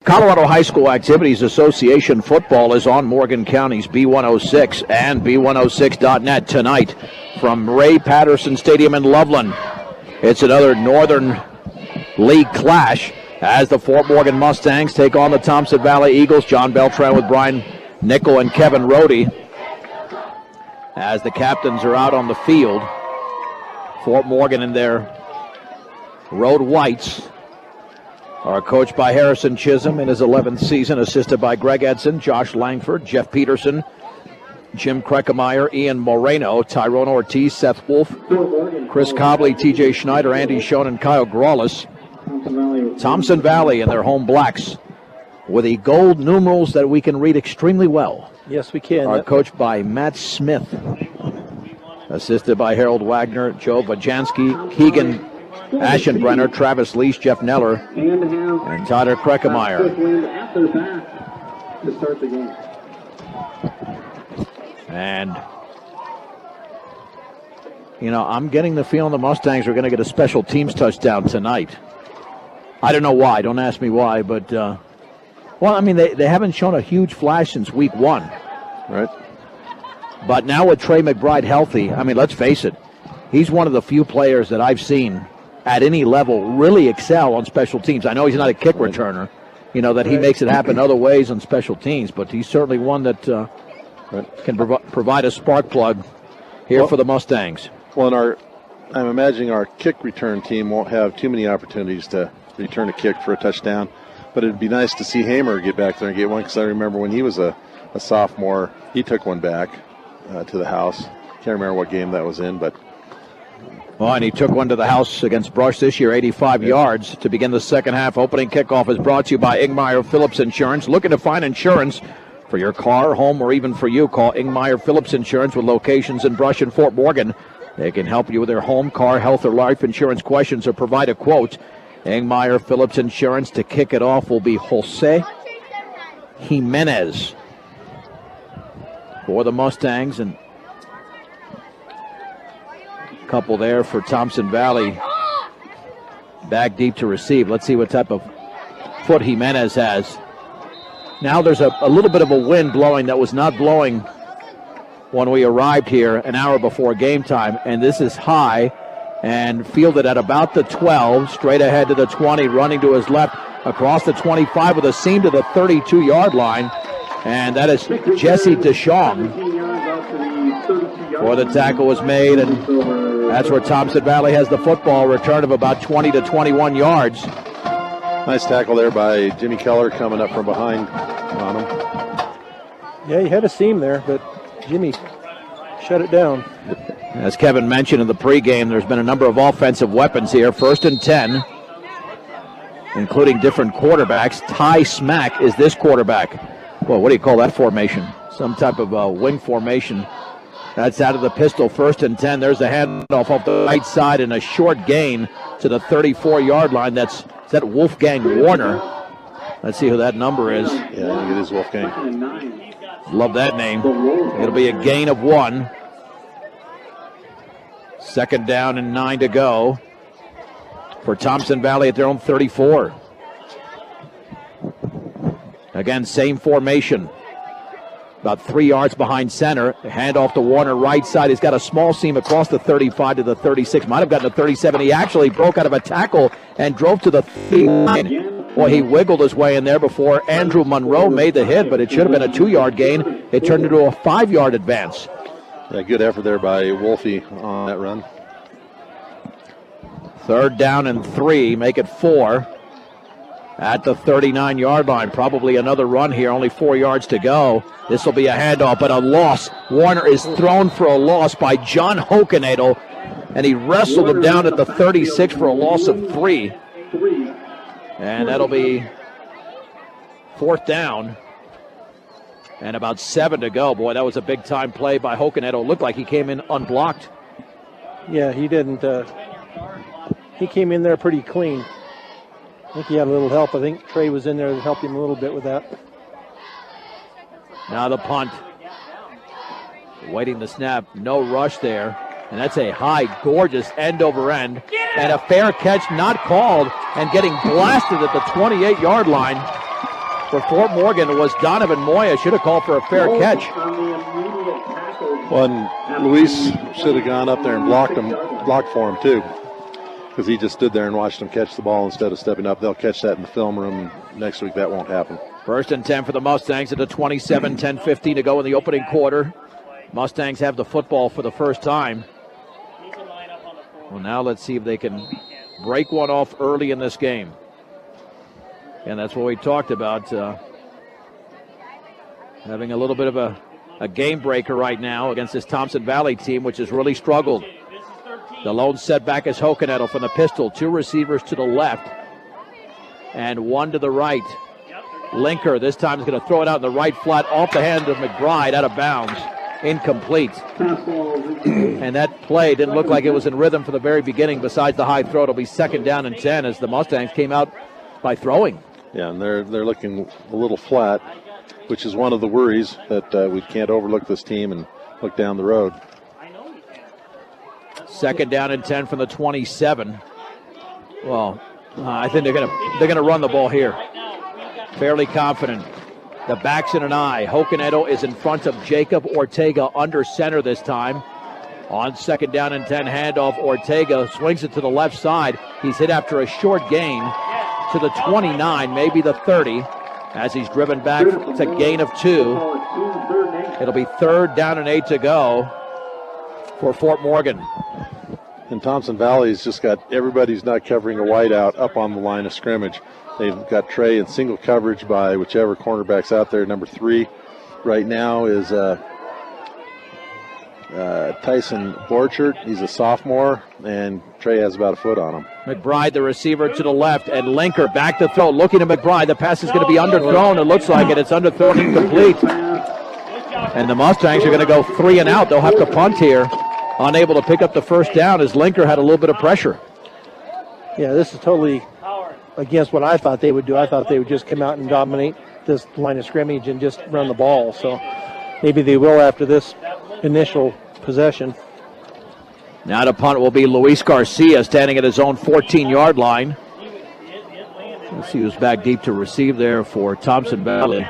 Colorado High School Activities Association football is on Morgan County's B106 and B106.net tonight from Ray Patterson Stadium in Loveland. It's another Northern League clash as the Fort Morgan Mustangs take on the Thompson Valley Eagles. John Beltran with Brian Nickel and Kevin Rohde as the captains are out on the field. Fort Morgan in their road whites are coached by Harrison Chisholm in his 11th season, assisted by Greg Edson, Josh Langford, Jeff Peterson, Jim Kreckemeyer, Ian Moreno, Tyrone Ortiz, Seth Wolf, Chris Cobley, TJ Schneider, Andy Schoen, and Kyle Grawless. Thompson Valley in their home blacks with the gold numerals that we can read extremely well. Yes, we can. Are coached by Matt Smith, assisted by Harold Wagner, Joe Vajansky, Keegan Aschenbrenner, Travis Leash, Jeff Neller, and Tyler Kreckemeyer. And, you know, I'm getting the feeling the Mustangs are going to get a special teams touchdown tonight. I don't know why. Don't ask me why. But, well, I mean, they haven't shown a huge flash since week one. Right. But now with Trey McBride healthy, I mean, let's face it, he's one of the few players that I've seen at any level really excel on special teams. I know he's not a kick returner, you know, that he makes it happen other ways on special teams, but he's certainly one that can provide a spark plug here for the Mustangs. Well, I'm imagining our kick return team won't have too many opportunities to return a kick for a touchdown, but it'd be nice to see Hamer get back there and get one, because I remember when he was a sophomore, he took one back to the house. Can't remember what game that was in, but well, and he took one to the house against Brush this year, 85 yards to begin the second half. Opening kickoff is brought to you by Ingmeyer Phillips Insurance. Looking to find insurance for your car, home, or even for you? Call Ingmeyer Phillips Insurance with locations in Brush and Fort Morgan. They can help you with their home, car, health, or life insurance questions or provide a quote. Ingmeyer Phillips Insurance. To kick it off will be Jose Jimenez for the Mustangs, and couple there for Thompson Valley. Back deep to receive. Let's see what type of foot Jimenez has. Now there's a little bit of a wind blowing that was not blowing when we arrived here an hour before game time, and this is high and fielded at about the 12, straight ahead to the 20, running to his left across the 25 with a seam to the 32-yard line, and that is Jesse DeShong. Before the tackle was made, and that's where Thompson Valley has the football, return of about 20 to 21 yards. Nice tackle there by Jimmy Keller coming up from behind on him. Yeah, he had a seam there, but Jimmy shut it down. As Kevin mentioned in the pregame, there's been a number of offensive weapons here. 1st and 10, including different quarterbacks. Ty Smack is this quarterback. Well, what do you call that formation? Some type of wing formation. That's out of the pistol. 1st and 10. There's a handoff off the right side and a short gain to the 34-yard line. Is that Wolfgang Warner? Let's see who that number is. Yeah, I think it is Wolfgang. Love that name. It'll be a gain of 1. 2nd down and 9 to go for Thompson Valley at their own 34. Again, same formation. About 3 yards behind center. Hand off to Warner, right side. He's got a small seam across the 35 to the 36. Might have gotten to 37. He actually broke out of a tackle and drove to the 39. Boy, he wiggled his way in there before Andrew Monroe made the hit, but it should have been a 2-yard gain. It turned into a 5-yard advance. Yeah, good effort there by Wolfie on that run. 3rd down and 3. Make it 4. At the 39-yard line. Probably another run here. Only 4 yards to go. This will be a handoff, but a loss. Warner is thrown for a loss by John Hokenadel, and he wrestled him down at the 36 for a loss of 3. And that'll be 4th down. And about 7 to go. Boy, that was a big-time play by Hokenadel. Looked like he came in unblocked. Yeah, he didn't. He came in there pretty clean. I think he had a little help. I think Trey was in there to help him a little bit with that. Now the punt. Waiting the snap. No rush there. And that's a high, gorgeous end over end. And a fair catch not called and getting blasted at the 28-yard line. for Fort Morgan was Donovan Moya. Should have called for a fair catch. Well, and Luis should have gone up there and blocked for him too, because he just stood there and watched him catch the ball instead of stepping up. They'll catch that in the film room. Next week that won't happen. 1st and 10 for the Mustangs at the 27, 10:15 to go in the opening quarter. Mustangs have the football for the first time. Well, now let's see if they can break one off early in this game. And that's what we talked about, having a little bit of a game breaker right now against this Thompson Valley team, which has really struggled. The lone setback is Hokanetto from the pistol. 2 receivers to the left and 1 to the right. Linker this time is going to throw it out in the right flat off the hand of McBride, out of bounds. Incomplete. And that play didn't look like it was in rhythm from the very beginning. Besides the high throw, it'll be 2nd down and 10 as the Mustangs came out by throwing. Yeah, and they're looking a little flat, which is one of the worries that we can't overlook this team and look down the road. 2nd down and 10 from the 27. Well, I think they're gonna run the ball here. Fairly confident. The back's in an eye. Hokanetto is in front of Jacob Ortega under center this time. On 2nd down and 10, handoff. Ortega swings it to the left side. He's hit after a short gain to the 29, maybe the 30, as he's driven back. It's a gain of 2. It'll be 3rd down and 8 to go for Fort Morgan. And Thompson Valley's just got everybody's not covering a wideout up on the line of scrimmage. They've got Trey in single coverage by whichever cornerback's out there. Number 3 right now is Tyson Borchert. He's a sophomore, and Trey has about a foot on him. McBride, the receiver, to the left, and Linker back to throw. Looking at McBride. The pass is going to be underthrown. It looks like it. It's underthrown, incomplete. And the Mustangs are going to go 3 and out. They'll have to punt here. Unable to pick up the 1st down as Linker had a little bit of pressure. Yeah, this is totally against what I thought they would do. I thought they would just come out and dominate this line of scrimmage and just run the ball. So maybe they will after this initial possession. Now to punt will be Luis Garcia, standing at his own 14-yard line. Let's see who's back deep to receive there for Thompson Valley.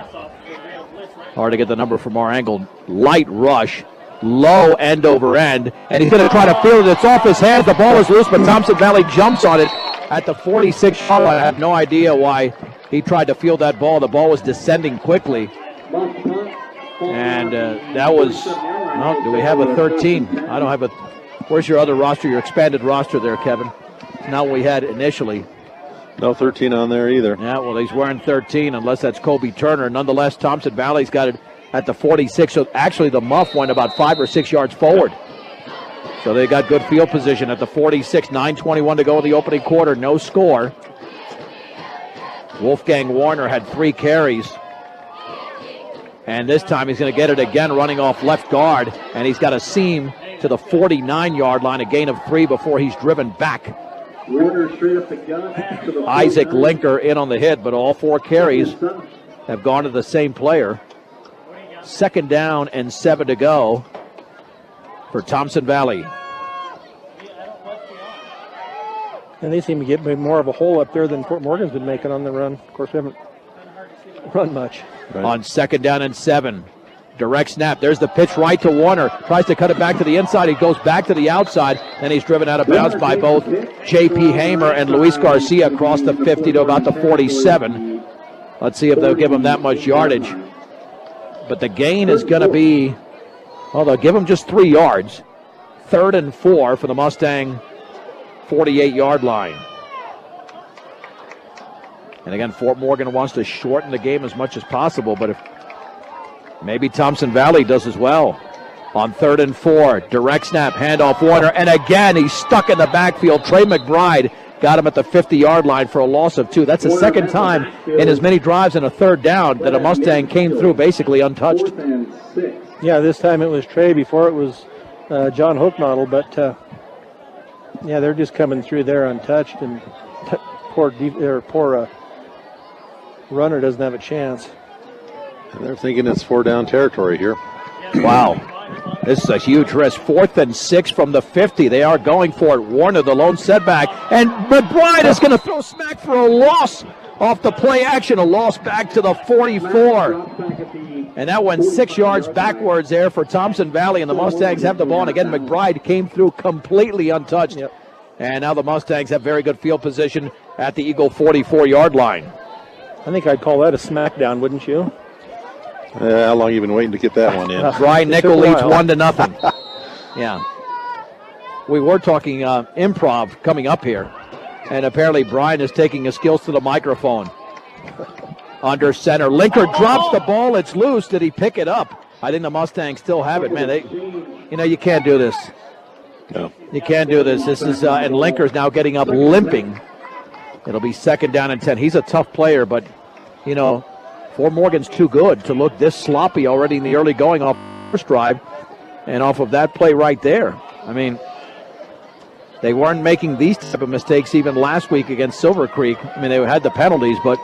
Hard to get the number from our angle. Light rush. Low end over end, and he's going to try to field it. It's off his hands. The ball is loose, but Thompson Valley jumps on it at the 46-yard line. I have no idea why he tried to field that ball. The ball was descending quickly. And that was, well, do we have a 13? I don't have a, where's your other roster, your expanded roster there, Kevin? Not what we had initially. No 13 on there either. Yeah, well, he's wearing 13, unless that's Kobe Turner. Nonetheless, Thompson Valley's got it at the 46, so actually the muff went about 5 or 6 yards forward. So they got good field position at the 46, 9:21 to go in the opening quarter, no score. Wolfgang Warner had 3 carries. And this time he's going to get it again running off left guard, and he's got a seam to the 49-yard line, a gain of 3 before he's driven back. Isaac Linker in on the hit, but all 4 carries have gone to the same player. 2nd down and 7 to go for Thompson Valley. And they seem to get more of a hole up there than Fort Morgan's been making on the run. Of course, we haven't run much. Right. On 2nd down and 7. Direct snap. There's the pitch right to Warner. Tries to cut it back to the inside. He goes back to the outside. Then he's driven out of bounds by both J.P. Hamer and Luis Garcia across the 50 to about the 47. Let's see if they'll give him that much yardage. But the gain is going to be, well, they'll give him just 3 yards. 3rd and 4 for the Mustang 48-yard line. And again, Fort Morgan wants to shorten the game as much as possible, but if maybe Thompson Valley does as well. On 3rd and 4, direct snap, handoff Warner, and again he's stuck in the backfield. Trey McBride got him at the 50-yard line for a loss of 2. That's the 2nd time in as many drives in a 3rd down that a Mustang came through basically untouched. Yeah, this time it was Trey. Before it was John Hooknottle, but yeah, they're just coming through there untouched, and poor runner doesn't have a chance. And they're thinking it's 4-down territory here. Wow. This is a huge risk. 4th and 6 from the 50. They are going for it. Warner, the lone setback. And McBride is going to throw smack for a loss off the play action. A loss back to the 44. And that went 6 yards backwards there for Thompson Valley, and the Mustangs have the ball. And again, McBride came through completely untouched. Yep. And now the Mustangs have very good field position at the Eagle 44-yard line. I think I'd call that a smackdown, wouldn't you? How long have you been waiting to get that one in? Brian Nickel leads 1-0. Yeah. We were talking improv coming up here, and apparently Brian is taking his skills to the microphone. Under center. Linker drops the ball. It's loose. Did he pick it up? I think the Mustangs still have it. Man, you can't do this. No. You can't do this. This is and Linker's now getting up limping. It'll be 2nd down and 10. He's a tough player, but, Fort Morgan's too good to look this sloppy already in the early going off first drive and off of that play right there. I mean, they weren't making these type of mistakes even last week against Silver Creek. I mean, they had the penalties, but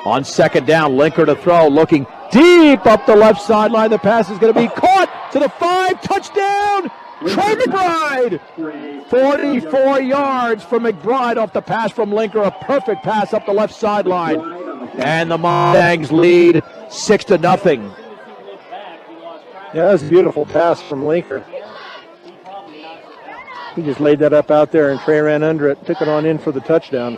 on 2nd down, Linker to throw, looking deep up the left sideline. The pass is going to be caught to the 5. Touchdown! Trey McBride! 44 yards for McBride off the pass from Linker. A perfect pass up the left sideline. And the Mustangs lead 6-0. Yeah, that was a beautiful pass from Linker. He just laid that up out there, and Trey ran under it, took it on in for the touchdown.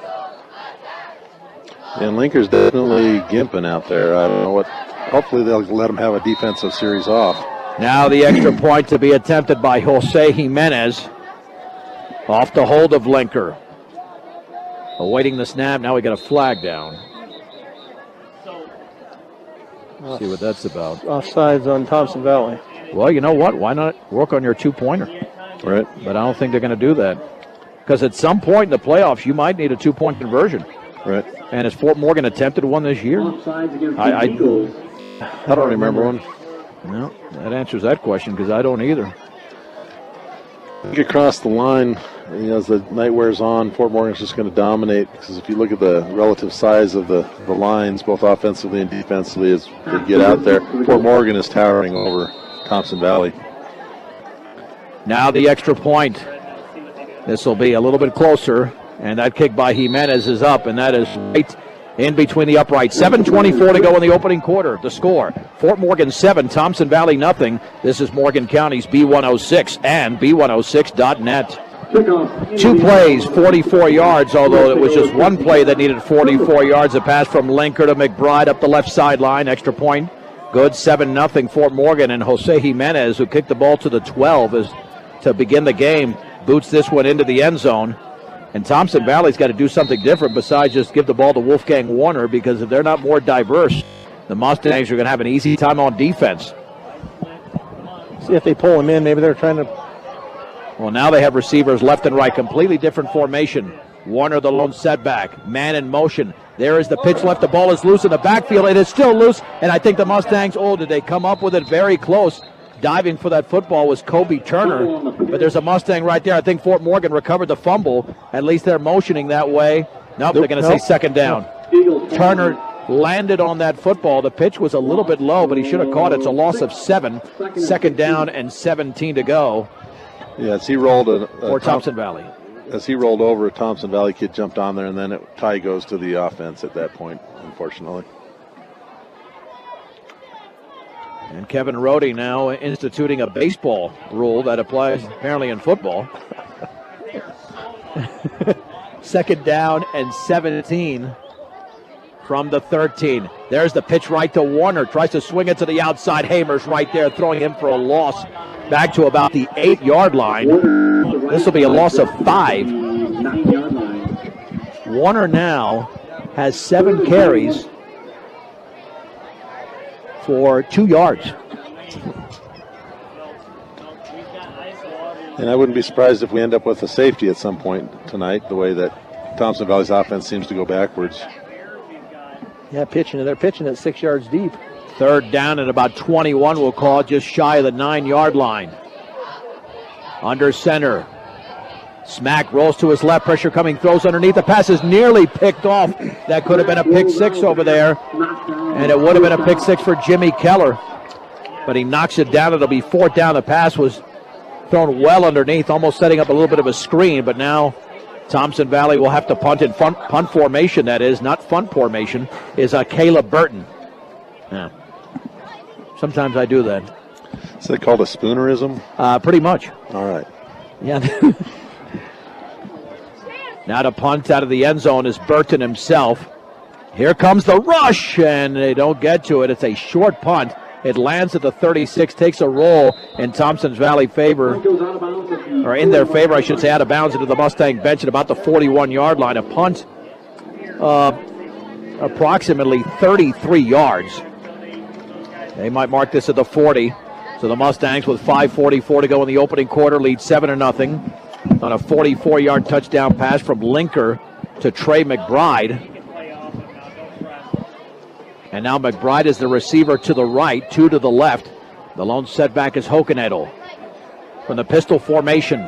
And Linker's definitely gimping out there. I don't know what. Hopefully they'll let him have a defensive series off. Now the extra point to be attempted by Jose Jimenez. Off the hold of Linker. Awaiting the snap. Now we got a flag down. See what that's about. Offsides on Thompson Valley. Well, you know what? Why not work on your 2-pointer? Right. But I don't think they're going to do that. Because at some point in the playoffs, you might need a 2-point conversion. Right. And has Fort Morgan attempted one this year? I don't remember one. No, that answers that question because I don't either. Across the line, as the night wears on, Fort Morgan's just going to dominate because if you look at the relative size of the lines, both offensively and defensively, as they get out there, Fort Morgan is towering over Thompson Valley. Now the extra point. This will be a little bit closer, and that kick by Jimenez is up, and that is right in between the uprights. 7:24 to go in the opening quarter. The score, Fort Morgan 7, Thompson Valley nothing. This is Morgan County's B106 and B106.net. 2 plays, 44 yards, although it was just one play that needed 44 yards. A pass from Linker to McBride up the left sideline. Extra point, good, 7-0 Fort Morgan. And Jose Jimenez, who kicked the ball to the 12 is to begin the game, boots this one into the end zone. And Thompson Valley's got to do something different besides just give the ball to Wolfgang Warner, because if they're not more diverse, the Mustangs are going to have an easy time on defense. See if they pull him in. Maybe they're trying to. Well, now they have receivers left and right, completely different formation. Warner the lone setback, man in motion. There is the pitch left. The ball is loose in the backfield. It is still loose, and I think the Mustangs, did they come up with it very close? Diving for that football was Kobe Turner, but there's a Mustang right there. I think Fort Morgan recovered the fumble. At least they're motioning that way. Nope, they're going to say 2nd down. Turner landed on that football. The pitch was a little bit low, but he should have caught it. It's a loss of 7. 2nd down and 17 to go. Yeah, as he rolled for Thompson Valley. As he rolled over, a Thompson Valley kid jumped on there, and then tie goes to the offense at that point, unfortunately. And Kevin Rohde now instituting a baseball rule that applies apparently in football. 2nd down and 17 from the 13. There's the pitch right to Warner. Tries to swing it to the outside. Hamer's right there, throwing him for a loss back to about the 8-yard line. This will be a loss of 5. Warner now has 7 carries for 2 yards. And I wouldn't be surprised if we end up with a safety at some point tonight, the way that Thompson Valley's offense seems to go backwards. Yeah, they're pitching at 6 yards deep. 3rd down and about 21, we'll call it, just shy of the 9-yard line. Under center. Smack rolls to his left, pressure coming, throws underneath. The pass is nearly picked off. That could have been a pick 6 over there. And it would have been a pick 6 for Jimmy Keller. But he knocks it down. It'll be 4th down. The pass was thrown well underneath, almost setting up a little bit of a screen. But now Thompson Valley will have to punt in punt formation, that is, not fun formation, is Caleb Burton. Yeah. Sometimes I do that. Is that called a spoonerism? Pretty much. All right. Yeah. Now to punt out of the end zone is Burton himself. Here comes the rush, and they don't get to it. It's a short punt. It lands at the 36, takes a roll in Thompson's Valley favor, or in their favor, I should say, out of bounds into the Mustang bench at about the 41-yard line. A punt approximately 33 yards. They might mark this at the 40. So the Mustangs, with 5:44 to go in the opening quarter, lead 7-0 on a 44-yard touchdown pass from Linker to Trey McBride. And now McBride is the receiver to the right, 2 to the left. The lone setback is Hokenedel from the pistol formation.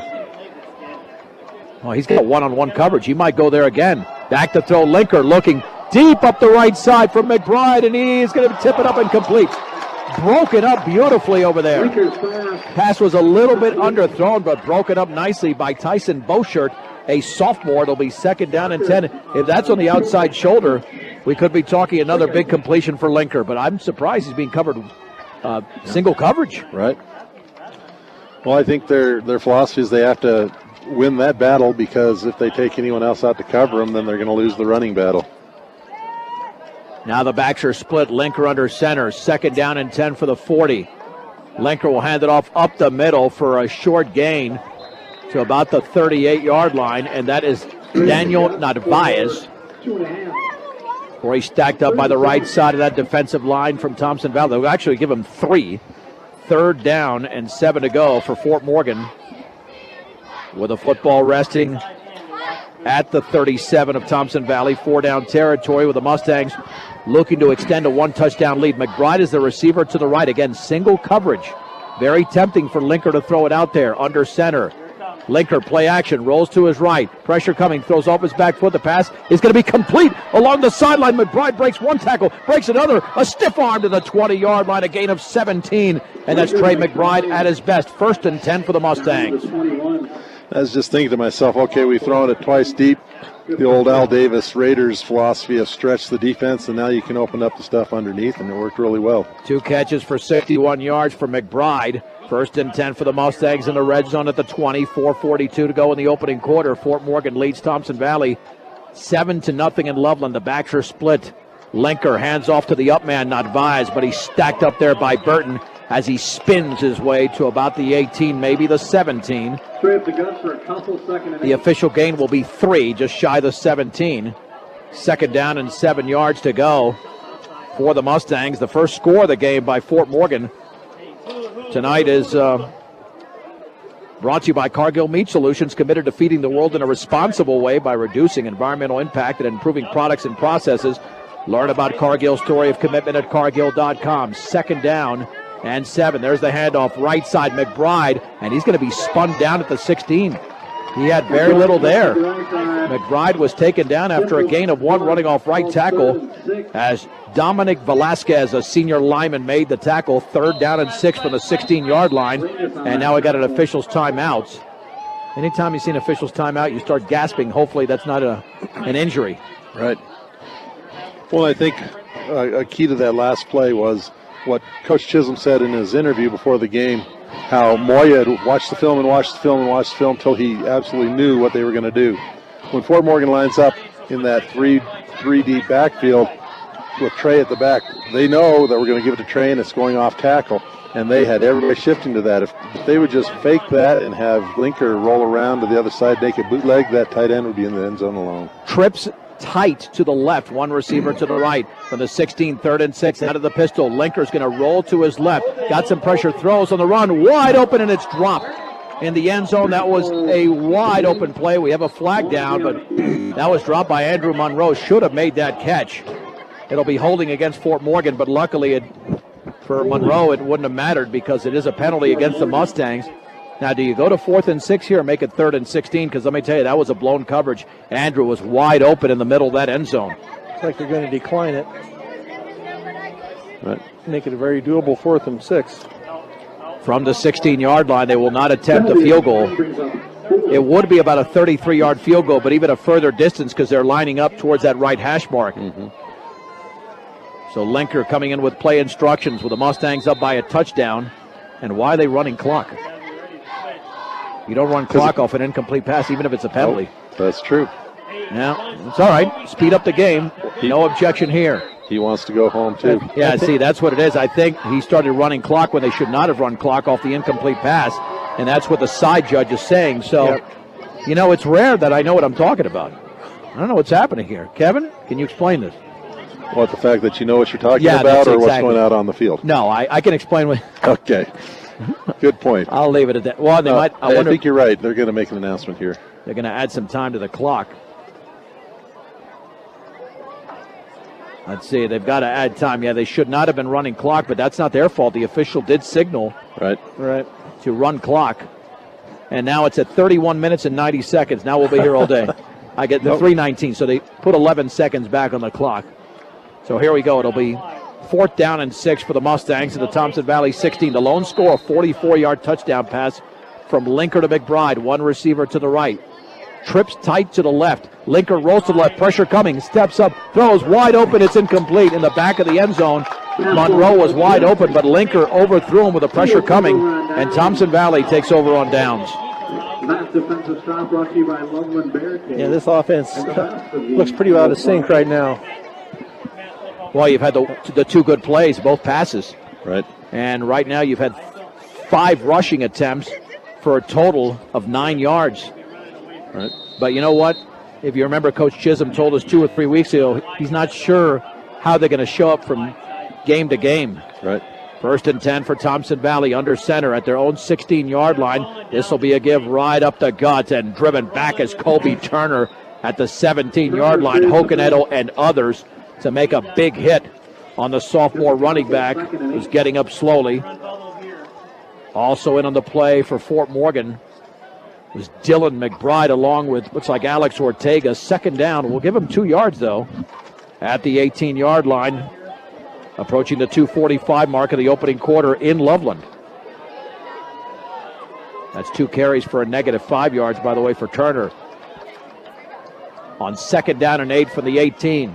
Oh, he's got one-on-one coverage. He might go there again. Back to throw. Linker looking deep up the right side from McBride, and he's going to tip it up and complete. Broken up beautifully over there. Pass was a little bit underthrown, but broken up nicely by Tyson Beaushirt, a sophomore. It'll be 2nd down and 10. If that's on the outside shoulder, we could be talking another big completion for Linker, but I'm surprised he's being covered single coverage. Right. Well, I think their philosophy is they have to win that battle, because if they take anyone else out to cover them, then they're going to lose the running battle. Now the backs are split. Linker under center. 2nd down and 10 for the 40. Linker will hand it off up the middle for a short gain to about the 38-yard line, and that is Daniel Narvaez. Where he's stacked up by the right side of that defensive line from Thompson Valley. They'll actually give him 3. 3rd down and 7 to go for Fort Morgan. With a football resting at the 37 of Thompson Valley. 4-down territory with the Mustangs looking to extend a 1-touchdown lead. McBride is the receiver to the right. Again, single coverage. Very tempting for Linker to throw it out there under center. Linker, play action, rolls to his right. Pressure coming, throws off his back foot. The pass is going to be complete along the sideline. McBride breaks one tackle, breaks another. A stiff arm to the 20-yard line, a gain of 17. And that's Trey McBride at his best. 1st and 10 for the Mustangs. I was just thinking to myself, okay, we've thrown it twice deep. The old Al Davis Raiders philosophy of stretch the defense, and now you can open up the stuff underneath, and it worked really well. 2 catches for 61 yards for McBride. 1st and 10 for the Mustangs in the red zone at the 20. 4:42 to go in the opening quarter. Fort Morgan leads Thompson Valley 7-0 in Loveland. The backs are split. Linker hands off to the up man, Narvaez, but he's stacked up there by Burton as he spins his way to about the 18, maybe the 17. The official gain will be 3, just shy the 17. 2nd down and 7 yards to go for the Mustangs. The first score of the game by Fort Morgan tonight is brought to you by Cargill Meat Solutions, committed to feeding the world in a responsible way by reducing environmental impact and improving products and processes. Learn about Cargill's story of commitment at Cargill.com. 2nd down and 7. There's the handoff right side, McBride, and he's going to be spun down at the 16. He had very little there. McBride was taken down after a gain of 1 running off right tackle as Dominic Velasquez, a senior lineman, made the tackle. 3rd down and 6 from the 16-yard line, and now we got an official's timeout. Anytime you see an official's timeout, you start gasping. Hopefully that's not an injury. Right. Well, I think a key to that last play was what Coach Chisholm said in his interview before the game, how Moya had watched the film and watched the film and watched the film until he absolutely knew what they were going to do. When Fort Morgan lines up in that 3-deep backfield with Trey at the back, they know that we're going to give it to Trey and it's going off tackle, and they had everybody shifting to that. If they would just fake that and have Linker roll around to the other side, make a bootleg, that tight end would be in the end zone alone. Trips tight to the left, 1 receiver to the right. From the 16, 3rd and 6, out of the pistol. Linker's going to roll to his left. Got some pressure, throws on the run, wide open, and it's dropped in the end zone. That was a wide open play. We have a flag down, but that was dropped by Andrew Monroe. Should have made that catch. It'll be holding against Fort Morgan, but luckily for Monroe it wouldn't have mattered because it is a penalty against the Mustangs. Now, do you go to 4th and 6 here or make it 3rd and 16? Because let me tell you, that was a blown coverage. Andrew was wide open in the middle of that end zone. Looks like they're going to decline it. Right. Make it a very doable 4th and 6. From the 16-yard line, they will not attempt a field goal. It would be about a 33-yard field goal, but even a further distance because they're lining up towards that right hash mark. So Linker coming in with play instructions with the Mustangs up by a touchdown. And why are they running clock? You don't run clock off an incomplete pass, even if it's a penalty. Oh, that's true. Yeah, it's all right. Speed up the game. No objection here. He wants to go home, too. Yeah, see, that's what it is. I think he started running clock when they should not have run clock off the incomplete pass, and that's what the side judge is saying. So, you know, it's rare that I know what I'm talking about. I don't know what's happening here. Kevin, can you explain this? What, the fact that you know what you're talking about or what's going out on the field? No, I can explain what. Okay. Good point. I'll leave it at that. Well, they might. I think you're right. They're going to make an announcement here. They're going to add some time to the clock. Let's see. They've got to add time. Yeah, they should not have been running clock, but that's not their fault. The official did signal right to run clock. And now it's at 31 minutes and 90 seconds. Now we'll be here all day. I get the 3:19, so they put 11 seconds back on the clock. So here we go. It'll be 4th down and 6 for the Mustangs at the Thompson Valley 16. The lone score, a 44-yard touchdown pass from Linker to McBride. One receiver to the right. Trips tight to the left. Linker rolls to the left. Pressure coming. Steps up. Throws wide open. It's incomplete. In the back of the end zone, Monroe was wide open, but Linker overthrew him with the pressure coming, and Thompson Valley takes over on downs. Defensive stop brought to you by Loveland Barricade. Yeah, this offense looks pretty out of sync right now. Well, you've had the two good plays, both passes. Right. And right now you've had 5 rushing attempts for a total of 9 yards. Right. But you know what? If you remember, Coach Chisholm told us 2 or 3 weeks ago, he's not sure how they're going to show up from game to game. Right. 1st and 10 for Thompson Valley under center at their own 16-yard line. This will be a give right up the gut and driven back as Kobe Turner at the 17-yard line. Hokenetto and others to make a big hit on the sophomore running back who's getting up slowly. Also in on the play for Fort Morgan was Dylan McBride along with, looks like Alex Ortega. 2nd down. We'll give him 2 yards, though, at the 18-yard line, approaching the 2:45 mark of the opening quarter in Loveland. That's 2 carries for a negative 5 yards, by the way, for Turner. On 2nd down and 8 from the 18.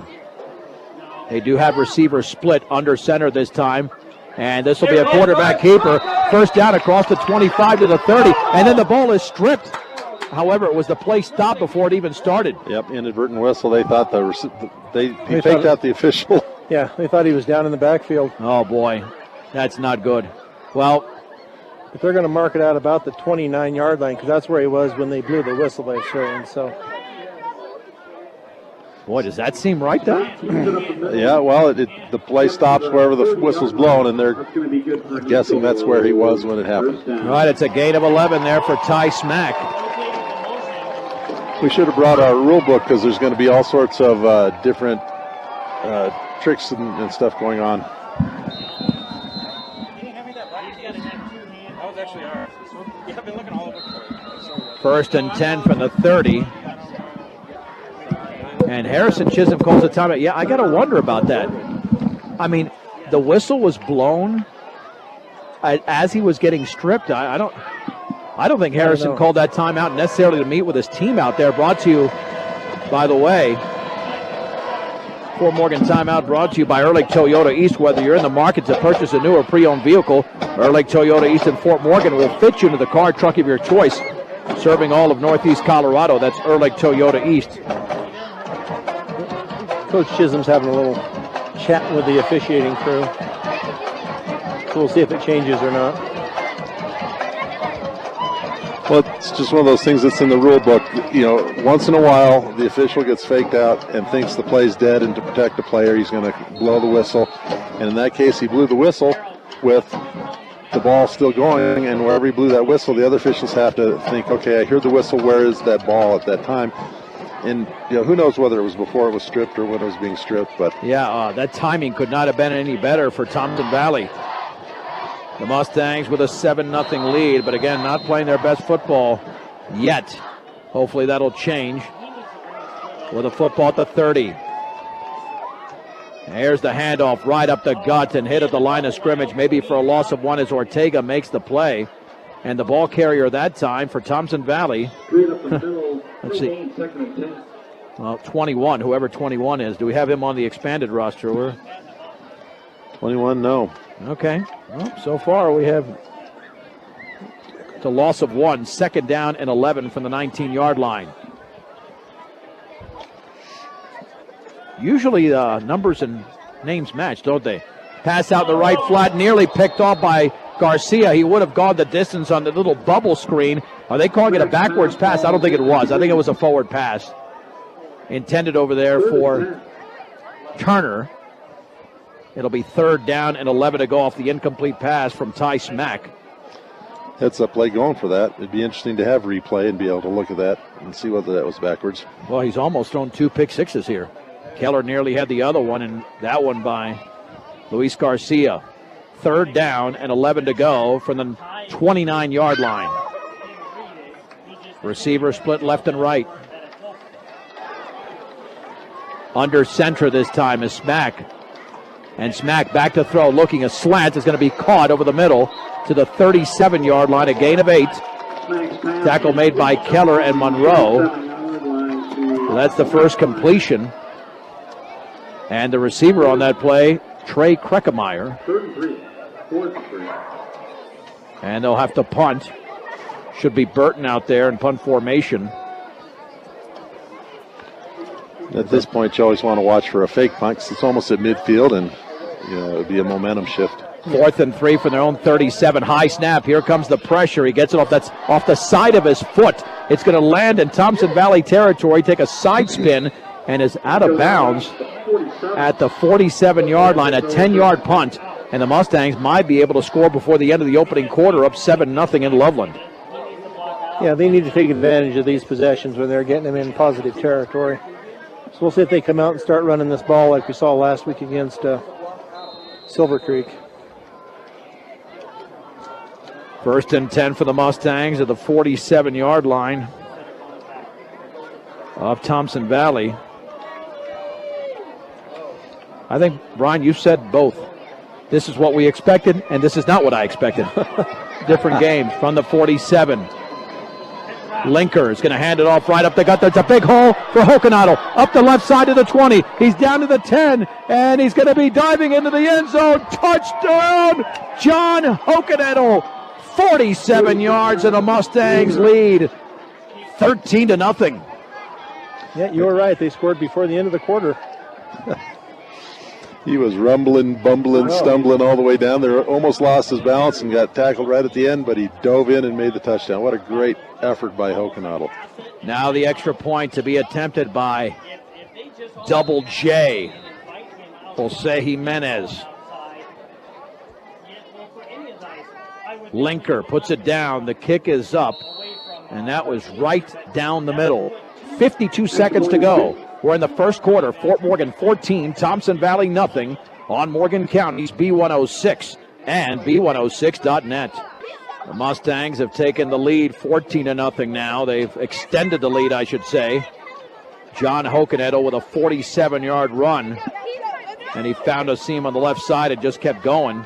They do have receivers split under center this time. And this will be a quarterback keeper. 1st down across the 25 to the 30. And then the ball is stripped. However, it was the play stopped before it even started. Yep, inadvertent whistle. They thought he faked out the official. Yeah, they thought he was down in the backfield. Oh, boy. That's not good. Well, but they're going to mark it out about the 29-yard line because that's where he was when they blew the whistle, they're saying. So, boy, does that seem right, though? Yeah, well, the play stops wherever the whistle's blown, and they're guessing that's where he was when it happened. All right, it's a gain of 11 there for Ty Smack. We should have brought our rule book because there's going to be all sorts of different tricks and stuff going on. First and 10 from the 30. And Harrison Chisholm calls a timeout. Yeah, I got to wonder about that. I mean, the whistle was blown as he was getting stripped. I don't think Harrison called that timeout necessarily to meet with his team out there. Brought to you, by the way, Fort Morgan timeout brought to you by Ehrlich Toyota East. Whether you're in the market to purchase a new or pre-owned vehicle, Ehrlich Toyota East in Fort Morgan will fit you into the car truck of your choice. Serving all of Northeast Colorado, that's Ehrlich Toyota East. Coach Chisholm's having a little chat with the officiating crew. So we'll see if it changes or not. Well, it's just one of those things that's in the rule book. You know, once in a while, the official gets faked out and thinks the play's dead, and to protect the player, he's going to blow the whistle. And in that case, he blew the whistle with the ball still going, and wherever he blew that whistle, the other officials have to think, okay, I heard the whistle, where is that ball at that time? And, you know, who knows whether it was before it was stripped or when it was being stripped. But yeah, that timing could not have been any better for Thompson Valley. The Mustangs with a 7-0 lead, but again, not playing their best football yet. Hopefully that'll change. With a football at the 30. Here's the handoff right up the gut and hit at the line of scrimmage, maybe for a loss of 1 as Ortega makes the play. And the ball carrier that time for Thompson Valley, let's see, 21, whoever 21 is. Do we have him on the expanded roster? 21, no. Okay. Well, so far we have the loss of 1, 2nd down and 11 from the 19-yard line. Usually numbers and names match, don't they? Pass out the right flat, nearly picked off by Garcia. He would have gone the distance on the little bubble screen. Are they calling it a backwards pass? I don't think it was. I think it was a forward pass intended over there for Turner. It'll be 3rd down and 11 to go off the incomplete pass from Ty Smack. Heads up play going for that. It'd be interesting to have replay and be able to look at that and see whether that was backwards. Well, he's almost thrown 2 pick sixes here. Keller nearly had the other one, and that one by Luis Garcia. 3rd down and 11 to go from the 29-yard line. Receiver split left and right. Under center this time is Smack. And Smack back to throw, looking a slant, is going to be caught over the middle to the 37-yard line, a gain of 8. Tackle made by Keller and Monroe. So that's the first completion. And the receiver on that play, Trey Kreckemeyer. And they'll have to punt. Should be Burton out there in punt formation. At this point, you always want to watch for a fake punt because it's almost at midfield, and it would be a momentum shift. 4th and 3 from their own 37. High snap. Here comes the pressure. He gets it off. That's off the side of his foot. It's going to land in Thompson Valley territory. Take a side spin and is out of bounds at the 47-yard line. A 10-yard punt, and the Mustangs might be able to score before the end of the opening quarter, up 7-0 in Loveland. Yeah, they need to take advantage of these possessions when they're getting them in positive territory. So we'll see if they come out and start running this ball like we saw last week against Silver Creek. 1st and 10 for the Mustangs at the 47-yard line of Thompson Valley. I think, Brian, you said both. This is what we expected, and this is not what I expected. Different games from the 47. Linker is going to hand it off right up the gut. There's a big hole for Hokenadel. Up the left side to the 20. He's down to the 10, and he's going to be diving into the end zone. Touchdown, John Hokenadel. 47 yards, and the Mustangs lead 13-0. Yeah, you were right. They scored before the end of the quarter. He was rumbling, bumbling, stumbling all the way down there. Almost lost his balance and got tackled right at the end, but he dove in and made the touchdown. What a great effort by Hokenadel. Now the extra point to be attempted by Double J, Jose Jimenez. Linker puts it down. The kick is up, and that was right down the middle. 52 seconds to go. We're in the first quarter. Fort Morgan 14, Thompson Valley nothing on Morgan County's B106 and B106.net. The Mustangs have taken the lead 14-0 now. They've extended the lead, I should say. John Hokenadel with a 47-yard run, and he found a seam on the left side and just kept going.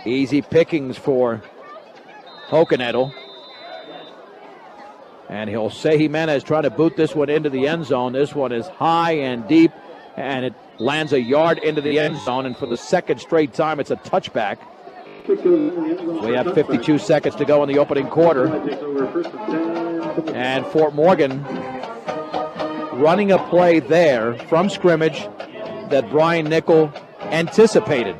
Easy pickings for Hokenadel. And Jose Jimenez trying to boot this one into the end zone. This one is high and deep, and it lands a yard into the end zone. And for the second straight time, it's a touchback. We have 52 seconds to go in the opening quarter. And Fort Morgan running a play there from scrimmage that Brian Nickel anticipated.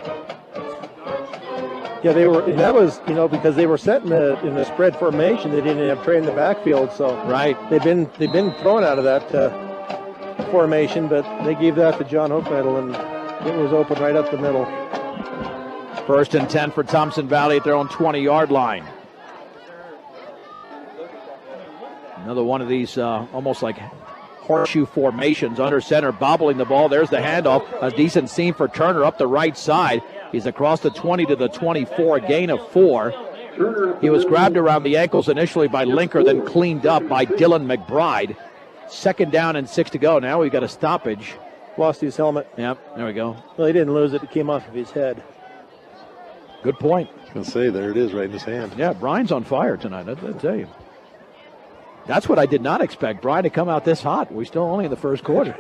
Yeah, that was because they were set in the spread formation. They didn't have Trey in the backfield, so right. They've been thrown out of that formation, but they gave that to John Hokenadel, and it was open right up the middle. 1st and 10 for Thompson Valley at their own 20-yard line. Another one of these almost like horseshoe formations under center, bobbling the ball. There's the handoff. A decent seam for Turner up the right side. He's across the 20 to the 24, a gain of 4. He was grabbed around the ankles initially by Linker, then cleaned up by Dylan McBride. 2nd down and 6 to go. Now we've got a stoppage. Lost his helmet. Yep, there we go. Well, he didn't lose it. It came off of his head. Good point. I was going to say, there it is right in his hand. Yeah, Brian's on fire tonight, I'll tell you. That's what I did not expect, Brian to come out this hot. We're still only in the first quarter.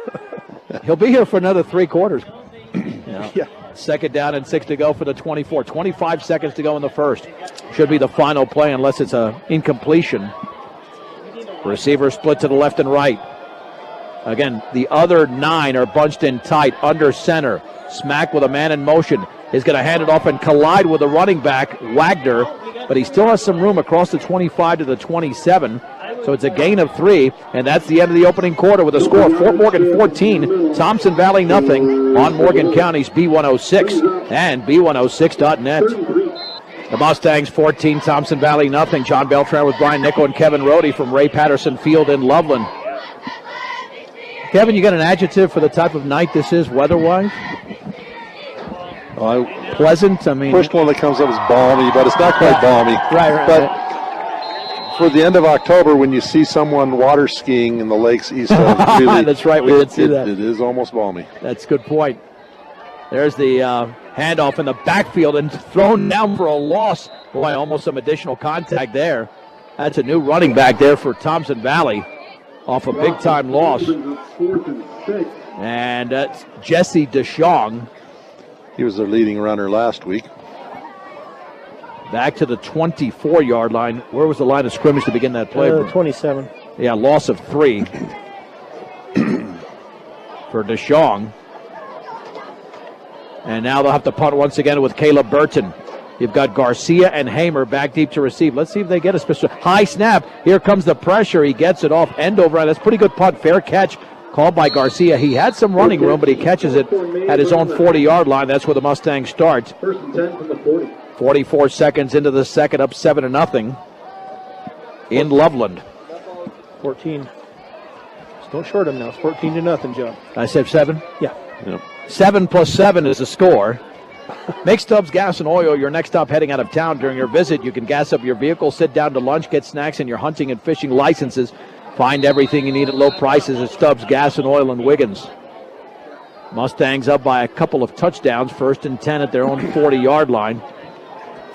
He'll be here for another 3 quarters. Yeah. Second down and 6 to go for the 24. 25 seconds to go in the first. Should be the final play unless it's an incompletion. Receiver split to the left and right. Again, the other 9 are bunched in tight under center. Smack with a man in motion is going to hand it off and collide with the running back, Wagner, but he still has some room across the 25 to the 27. So it's a gain of 3, and that's the end of the opening quarter with a score of Fort Morgan 14, Thompson Valley nothing on Morgan County's B106 and B106.net. The Mustangs 14, Thompson Valley nothing. John Beltran with Brian Nickel and Kevin Rohde from Ray Patterson Field in Loveland. Kevin, you got an adjective for the type of night this is weather-wise? Pleasant, I mean. First one that comes up is balmy, but it's not quite balmy. Right. But for the end of October, when you see someone water skiing in the lakes east of really, that's right, we did see that. It is almost balmy. That's a good point. There's the handoff in the backfield and thrown down for a loss. Boy, almost some additional contact there. That's a new running back there for Thompson Valley off a big-time loss. And that's Jesse DeShong. He was their leading runner last week. Back to the 24-yard line. Where was the line of scrimmage to begin that play? 27. Yeah, loss of 3 for DeShong. And now they'll have to punt once again with Caleb Burton. You've got Garcia and Hamer back deep to receive. Let's see if they get a special high snap. Here comes the pressure. He gets it off end over. That's pretty good punt. Fair catch called by Garcia. He had some running room, but he catches it at his own 40-yard line. That's where the Mustangs start. 44 seconds into the second, up 7-0 in Loveland. 14. Just don't short him now. It's 14-0, Joe. I said 7? Yeah. Yep. 7 plus 7 is the score. Make Stubbs Gas and Oil your next stop heading out of town. During your visit, you can gas up your vehicle, sit down to lunch, get snacks, and your hunting and fishing licenses. Find everything you need at low prices at Stubbs Gas and Oil in Wiggins. Mustangs up by a couple of touchdowns, 1st and 10 at their own 40-yard line.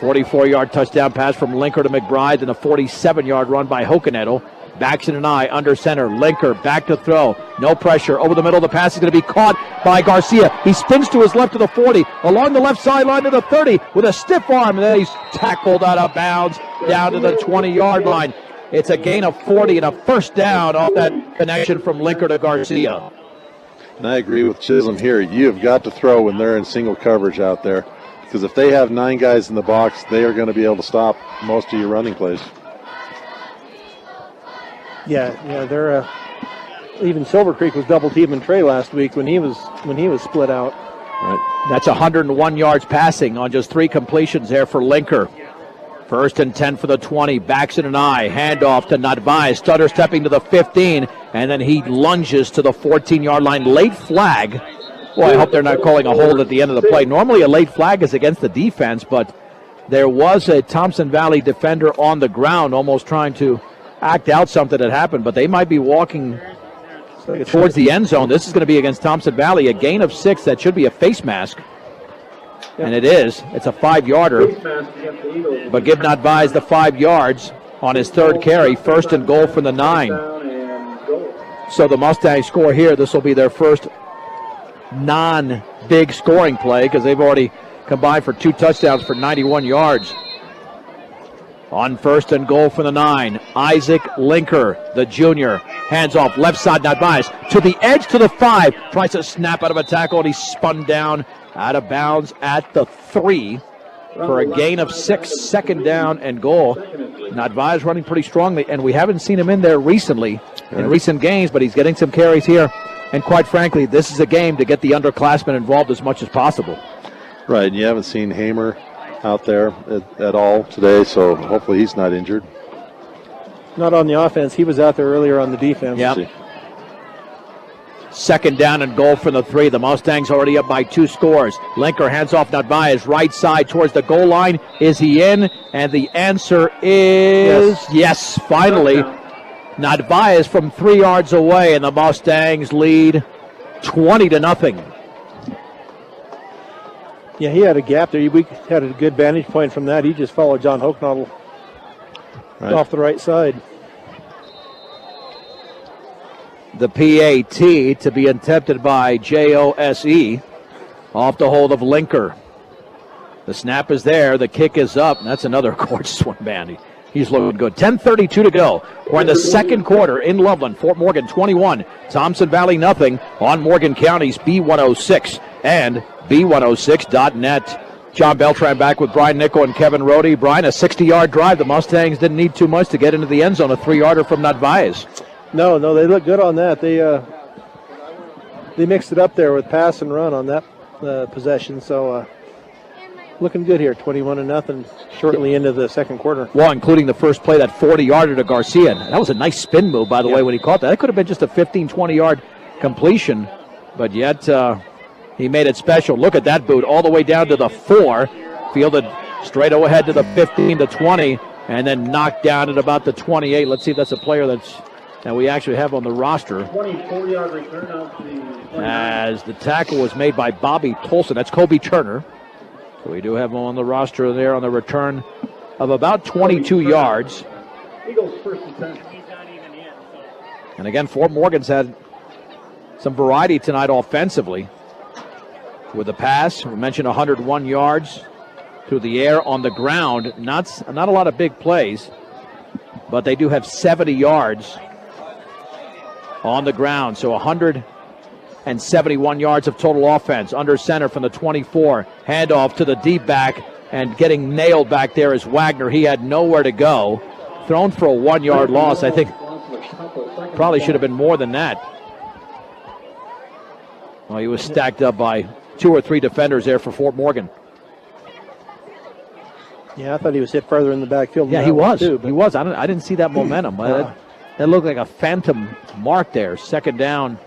44-yard touchdown pass from Linker to McBride, and a 47-yard run by Hokenettle. Baxton and I under center. Linker back to throw. No pressure. Over the middle. The pass is going to be caught by Garcia. He spins to his left to the 40. Along the left sideline to the 30 with a stiff arm. And then he's tackled out of bounds down to the 20-yard line. It's a gain of 40 and a first down off that connection from Linker to Garcia. And I agree with Chisholm here. You've got to throw when they're in single coverage out there. Because if they have 9 guys in the box, they are going to be able to stop most of your running plays. Yeah, they're even Silver Creek was double teaming Trey last week when he was split out. Right. That's 101 yards passing on just 3 completions there for Linker. 1st and 10 for the 20. Baxton and I handoff to Nadvai. Stutter stepping to the 15, and then he lunges to the 14-yard line. Late flag. Boy, I hope they're not calling a hold at the end of the play. Normally a late flag is against the defense, but there was a Thompson Valley defender on the ground almost trying to act out something that happened, but they might be walking towards the end zone. This is going to be against Thompson Valley, a gain of 6. That should be a face mask, and it is. It's a 5-yarder, but give Nadvai the 5 yards on his 3rd carry. 1st and goal from the 9. So the Mustangs score here. This will be their first non-big scoring play because they've already combined for 2 touchdowns for 91 yards. On 1st and goal for the 9, Isaac Linker, the junior, hands off left side, not biased, to the edge to the 5, tries to snap out of a tackle, and he's spun down out of bounds at the 3 for a gain of 6, 2nd down and goal. Nadvai is running pretty strongly, and we haven't seen him in there recently in recent games, but he's getting some carries here. And quite frankly, this is a game to get the underclassmen involved as much as possible. Right, and you haven't seen Hamer out there at all today, so hopefully he's not injured. Not on the offense. He was out there earlier on the defense. Yep. 2nd down and goal from the 3. The Mustangs already up by 2 scores. Linker hands off Nadvai, right side towards the goal line. Is he in? And the answer is yes, finally. Nadvai is from 3 yards away, and the Mustangs lead 20-0. Yeah, he had a gap there. We had a good vantage point from that. He just followed John Hochnoddle off the right side. The PAT to be attempted by Jose off the hold of Linker. The snap is there. The kick is up. That's another gorgeous one, Bandy. He's looking good. 10:32 to go. We're in the second quarter in Loveland. Fort Morgan 21, Thompson Valley nothing on Morgan County's B106 and B106.net. John Beltran back with Brian Nickel and Kevin Rohde. Brian, a 60-yard drive. The Mustangs didn't need too much to get into the end zone. A 3-yarder from Narvaez. No, they look good on that. They mixed it up there with pass and run on that possession. So looking good here, 21-0, shortly into the second quarter. Well, including the first play, that 40-yarder to Garcia. That was a nice spin move, by the way, when he caught that. That could have been just a 15, 20-yard completion, but yet he made it special. Look at that boot all the way down to the 4, fielded straight ahead to the 15 to 20, and then knocked down at about the 28. Let's see if that's a player that we actually have on the roster. 24-yard return out to the As the tackle was made by Bobby Tolson. That's Kobe Turner. So we do have him on the roster there on the return of about 22 yards. Eagles first and 10. And again, Fort Morgan's had some variety tonight offensively. With the pass, we mentioned 101 yards through the air. On the ground, not a lot of big plays, but they do have 70 yards on the ground. So 171 yards of total offense. Under center from the 24. Handoff to the deep back, and getting nailed back there is Wagner. He had nowhere to go. Thrown for a 1-yard loss. I think probably should have been more than that. Well, he was stacked up by 2 or 3 defenders there for Fort Morgan. Yeah, I thought he was hit further in the backfield. Yeah, he was. He was. I didn't see that momentum. That looked like a phantom mark there. Second down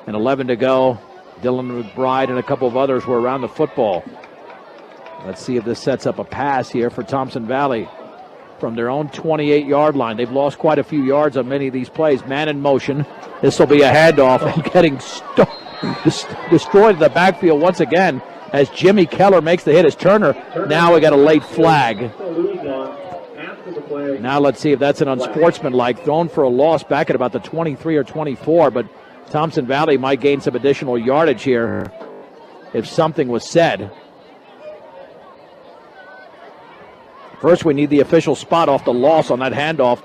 and 11 to go. Dylan McBride and a couple of others were around the football. Let's see if this sets up a pass here for Thompson Valley from their own 28-yard line. They've lost quite a few yards on many of these plays. Man in motion. This will be a handoff and getting destroyed in the backfield once again as Jimmy Keller makes the hit as Turner. Now we got a late flag. Now let's see if that's an unsportsmanlike, thrown for a loss back at about the 23 or 24, but Thompson Valley might gain some additional yardage here if something was said. First, we need the official spot off the loss on that handoff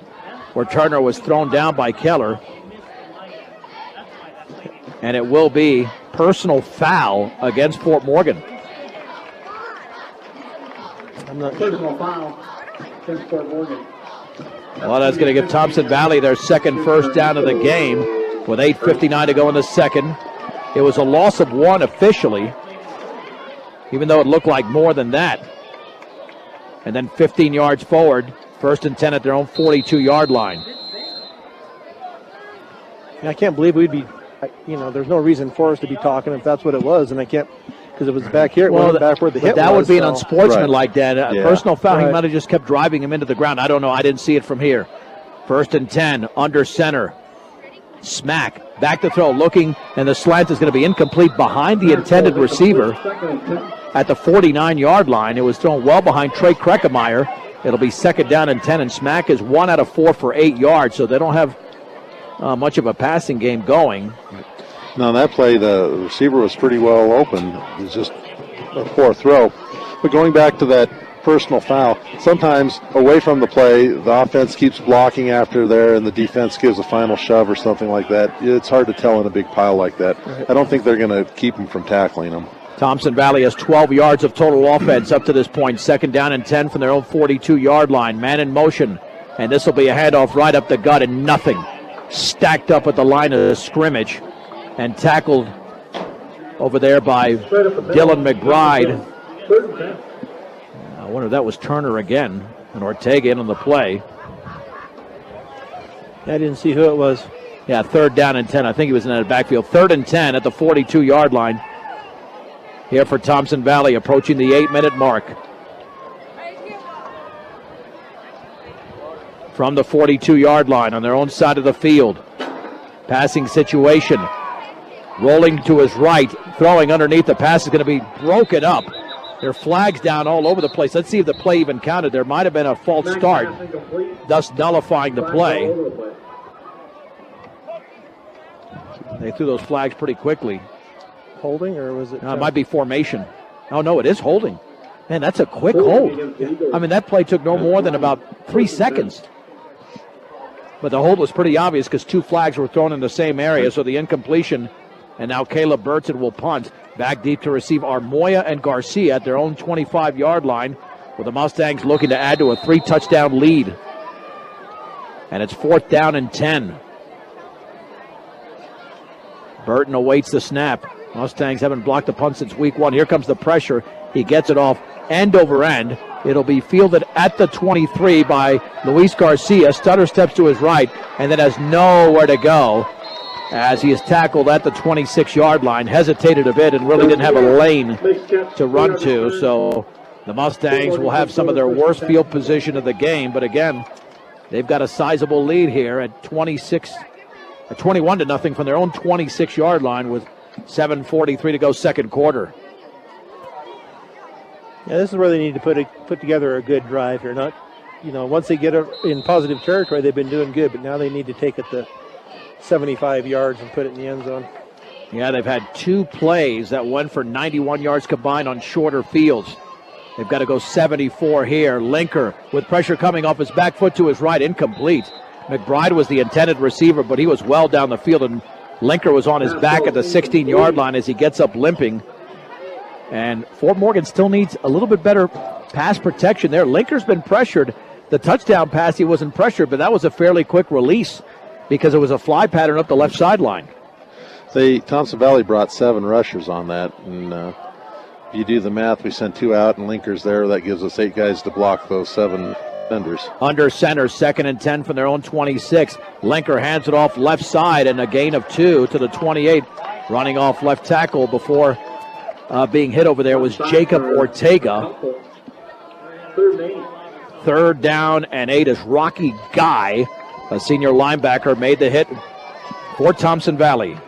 where Turner was thrown down by Keller. And it will be personal foul against Fort Morgan. Personal foul against Fort Morgan. Well, that's going to give Thompson Valley their second first down of the game with 8:59 to go in the second. It was a loss of 1 officially, even though it looked like more than that. And then 15 yards forward, 1st and 10 at their own 42-yard line. I can't believe we'd be, there's no reason for us to be talking if that's what it was, and I can't, because it was back here, it went back where the hit was. That would be an unsportsmanlike that. Yeah. Personal foul, he might have just kept driving him into the ground. I don't know, I didn't see it from here. 1st and 10, under center. Smack, back to throw, looking, and the slant is going to be incomplete behind the intended receiver at the 49-yard line. It was thrown well behind Trey Kreckemeyer. It'll be 2nd down and 10, and Smack is 1 out of 4 for 8 yards, so they don't have much of a passing game going. Now, on that play, the receiver was pretty well open. It was just a poor throw. But going back to that personal foul, sometimes away from the play, the offense keeps blocking after there, and the defense gives a final shove or something like that. It's hard to tell in a big pile like that. I don't think they're going to keep them from tackling them. Thompson Valley has 12 yards of total offense up to this point. 2nd down and 10 from their own 42-yard line. Man in motion, and this will be a handoff right up the gut and nothing. Stacked up at the line of scrimmage and tackled over there by Dylan McBride. I wonder if that was Turner again and Ortega in on the play. I didn't see who it was. Yeah, 3rd down and 10. I think he was in that backfield. 3rd and 10 at the 42-yard line. Here for Thompson Valley, approaching the 8-minute mark. From the 42-yard line on their own side of the field. Passing situation. rolling to his right, throwing underneath. The pass is going to be broken up. There are flags down all over the place. Let's see if the play even counted. There might have been a false start, thus nullifying the play. They threw those flags pretty quickly. Holding, or was it? It might be formation. Oh, no, it is holding. Man, that's a quick hold. I mean, that play took no more than about 3 seconds. But the hold was pretty obvious because 2 flags were thrown in the same area, so the incompletion. And now Caleb Burton will punt. Back deep to receive Armoya and Garcia at their own 25-yard line, with the Mustangs looking to add to a 3-touchdown lead. And it's 4th down and 10. Burton awaits the snap. Mustangs haven't blocked the punt since week 1. Here comes the pressure. He gets it off end over end. It'll be fielded at the 23 by Luis Garcia. Stutter steps to his right and then has nowhere to go as he is tackled at the 26-yard line. Hesitated a bit and really didn't have a lane to run to. So the Mustangs will have some of their worst field position of the game. But again, they've got a sizable lead here at 21-0 from their own 26-yard line with 7:43 to go second quarter. Yeah, this is where they need to put together a good drive here. Not, once they get in positive territory, they've been doing good, but now they need to take it to 75 yards and put it in the end zone. Yeah, they've had 2 plays that went for 91 yards combined on shorter fields. They've got to go 74 here. Linker with pressure coming off his back foot to his right, incomplete. McBride was the intended receiver, but he was well down the field, and Linker was on his back at the 16-yard line as he gets up limping. And Fort Morgan still needs a little bit better pass protection there. Linker's been pressured. The touchdown pass, he wasn't pressured, but that was a fairly quick release because it was a fly pattern up the left sideline. Thompson Valley brought 7 rushers on that, and if you do the math, we sent 2 out and Linker's there. That gives us 8 guys to block those 7 defenders. Under center, 2nd and 10 from their own 26. Linker hands it off left side and a gain of 2 to the 28. Running off left tackle before being hit over there was Jacob Ortega. 3rd down and 8 as Rocky Guy, a senior linebacker, made the hit for Thompson Valley.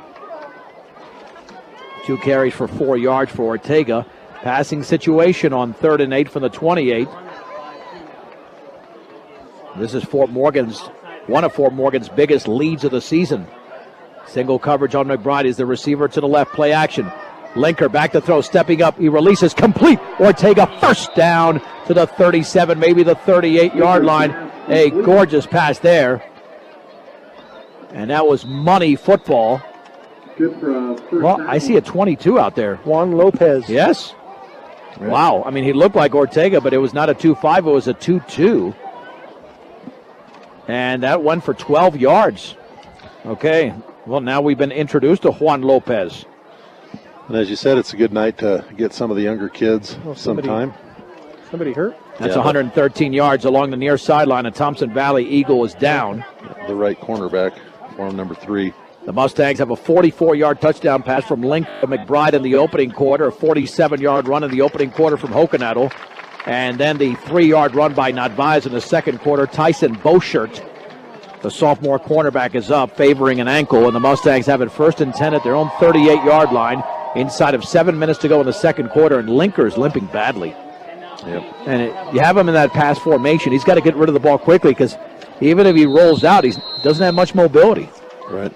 2 carries for 4 yards for Ortega. Passing situation on 3rd and 8 from the 28. This is one of Fort Morgan's biggest leads of the season. Single coverage on McBride is the receiver to the left. Play action. Linker back to throw, stepping up. He releases, complete. Ortega first down to the 37, maybe the 38-yard line. A gorgeous pass there. And that was money football. Well, I see a 22 out there. Juan Lopez. Yes. Right. Wow. I mean, he looked like Ortega, but it was not a 2.5. It was a 2.2. And that went for 12 yards. Okay. Well, now we've been introduced to Juan Lopez. And as you said, it's a good night to get some of the younger kids sometime. Somebody hurt? That's 113 yards along the near sideline, and Thompson Valley Eagle is down. The right cornerback, form number 3. The Mustangs have a 44-yard touchdown pass from Lincoln McBride in the opening quarter, a 47-yard run in the opening quarter from Hokanadel, and then the 3-yard run by Nadvaz in the second quarter. Tyson Boschert, the sophomore cornerback, is up, favoring an ankle, and the Mustangs have it 1st and 10 at their own 38-yard line. Inside of 7 minutes to go in the second quarter, and Linker's limping badly. Yep. And you have him in that pass formation. He's got to get rid of the ball quickly because even if he rolls out, he doesn't have much mobility. Right.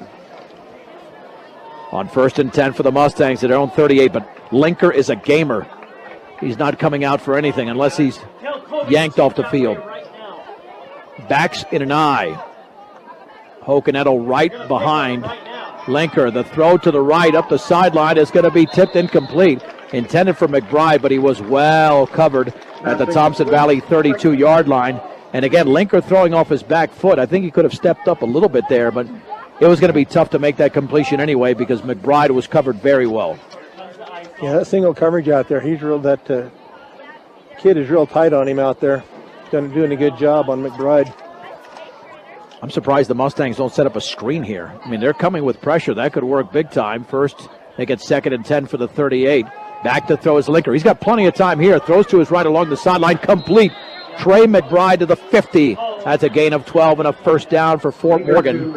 On 1st and 10 for the Mustangs at their own 38, but Linker is a gamer. He's not coming out for anything unless he's yanked off the field. Backs in an eye. Hokanadel right behind Linker. The throw to the right up the sideline is going to be tipped incomplete. Intended for McBride, but he was well covered at the Thompson Valley 32-yard line. And again, Linker throwing off his back foot. I think he could have stepped up a little bit there, but it was going to be tough to make that completion anyway because McBride was covered very well. Yeah, that single coverage out there, that kid is real tight on him out there. Doing a good job on McBride. I'm surprised the Mustangs don't set up a screen here. I mean, they're coming with pressure. That could work big time. First, they get 2nd and 10 for the 38. Back to throw is Linker. He's got plenty of time here. Throws to his right along the sideline. Complete. Trey McBride to the 50. That's a gain of 12 and a 1st down for Fort Morgan.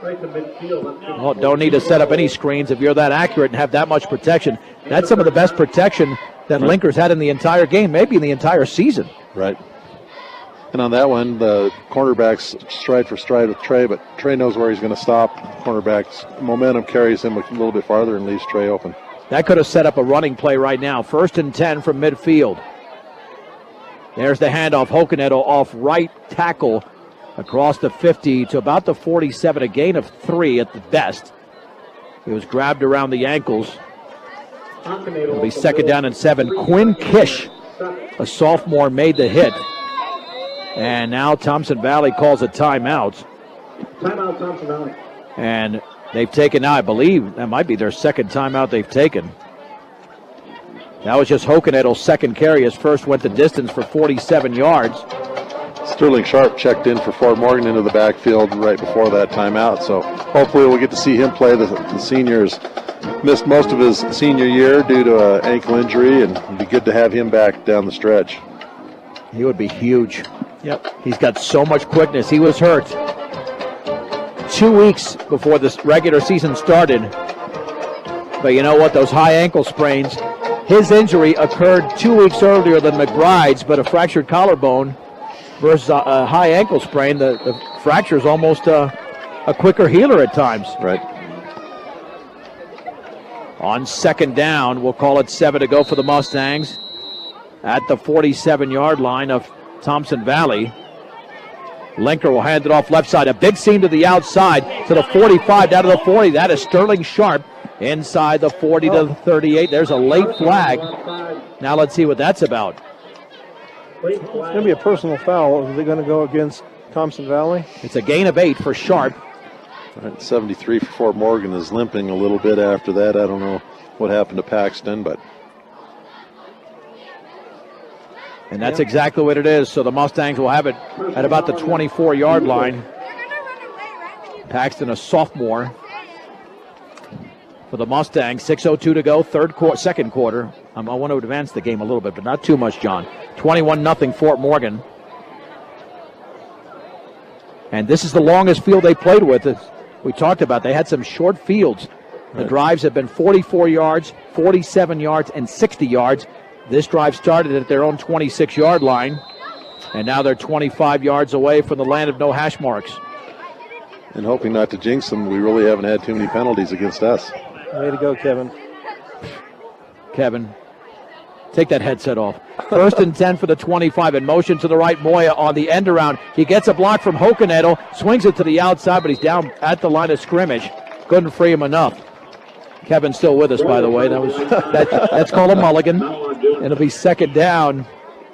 Right to midfield. Well, don't need to set up any screens if you're that accurate and have that much protection. That's some of the best protection that Linker's had in the entire game, maybe in the entire season. Right. And on that one, the cornerback's stride for stride with Trey, but Trey knows where he's going to stop. Cornerback's momentum carries him a little bit farther and leaves Trey open. That could have set up a running play right now. 1st and 10 from midfield. There's the handoff. Hokenetto off right tackle across the 50 to about the 47, a gain of 3 at the best. He was grabbed around the ankles. It'll be 2nd down and 7. Quinn Kish, a sophomore, made the hit. And now Thompson Valley calls a timeout. Timeout, Thompson Valley. And they've taken now, I believe, that might be their 2nd timeout they've taken. That was just Hokenetto's 2nd carry. His first went the distance for 47 yards. Sterling Sharp checked in for Fort Morgan into the backfield right before that timeout, so hopefully we'll get to see him play. The seniors missed most of his senior year due to an ankle injury, and it'd be good to have him back down the stretch. He would be huge. Yep. He's got so much quickness. He was hurt 2 weeks before this regular season started. But you know what? Those high ankle sprains, his injury occurred 2 weeks earlier than McBride's, but a fractured collarbone versus a high ankle sprain. The fracture is almost a quicker healer at times. Right. On 2nd down, we'll call it 7 to go for the Mustangs at the 47-yard line of Thompson Valley. Linker will hand it off left side. A big seam to the outside to the 45, down to the 40. That is Sterling Sharp inside the 40 to the 38. There's a late flag. Now let's see what that's about. It's going to be a personal foul. Is it going to go against Thompson Valley? It's a gain of 8 for Sharp. All right, 73 for Fort Morgan is limping a little bit after that. I don't know what happened to Paxton, but... And that's exactly what it is. So the Mustangs will have it at about the 24-yard line. Paxton, a sophomore for the Mustangs. 6:02 to go, 2nd quarter. I want to advance the game a little bit, but not too much, John. 21-0 Fort Morgan. And this is the longest field they played with. As we talked about, they had some short fields. The drives have been 44 yards, 47 yards, and 60 yards. This drive started at their own 26-yard line, and now they're 25 yards away from the land of no hash marks. And hoping not to jinx them, we really haven't had too many penalties against us. Way to go, Kevin. Kevin, take that headset off. 1st and 10 for the 25, in motion to the right. Moya on the end around. He gets a block from Hokenetto, swings it to the outside, but he's down at the line of scrimmage. Couldn't free him enough. Kevin's still with us, by the way. That's called a mulligan. It'll be 2nd down.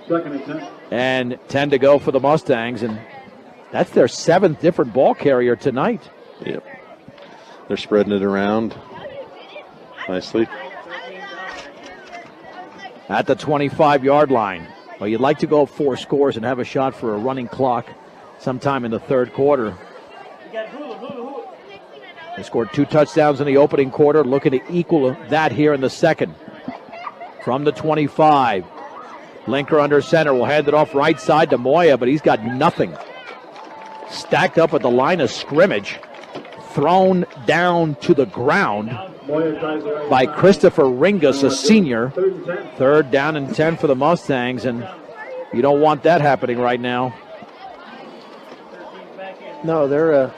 2nd and 10. And 10 to go for the Mustangs. And that's their 7th different ball carrier tonight. Yep. They're spreading it around nicely. At the 25-yard line. Well, you'd like to go 4 scores and have a shot for a running clock sometime in the 3rd quarter. They scored 2 touchdowns in the opening quarter, looking to equal that here in the 2nd. From the 25, Linker under center will hand it off right side to Moya, but he's got nothing. Stacked up at the line of scrimmage, thrown down to the ground by Christopher Ringus, a senior. 3rd down and 10 for the Mustangs, and you don't want that happening right now. No, they're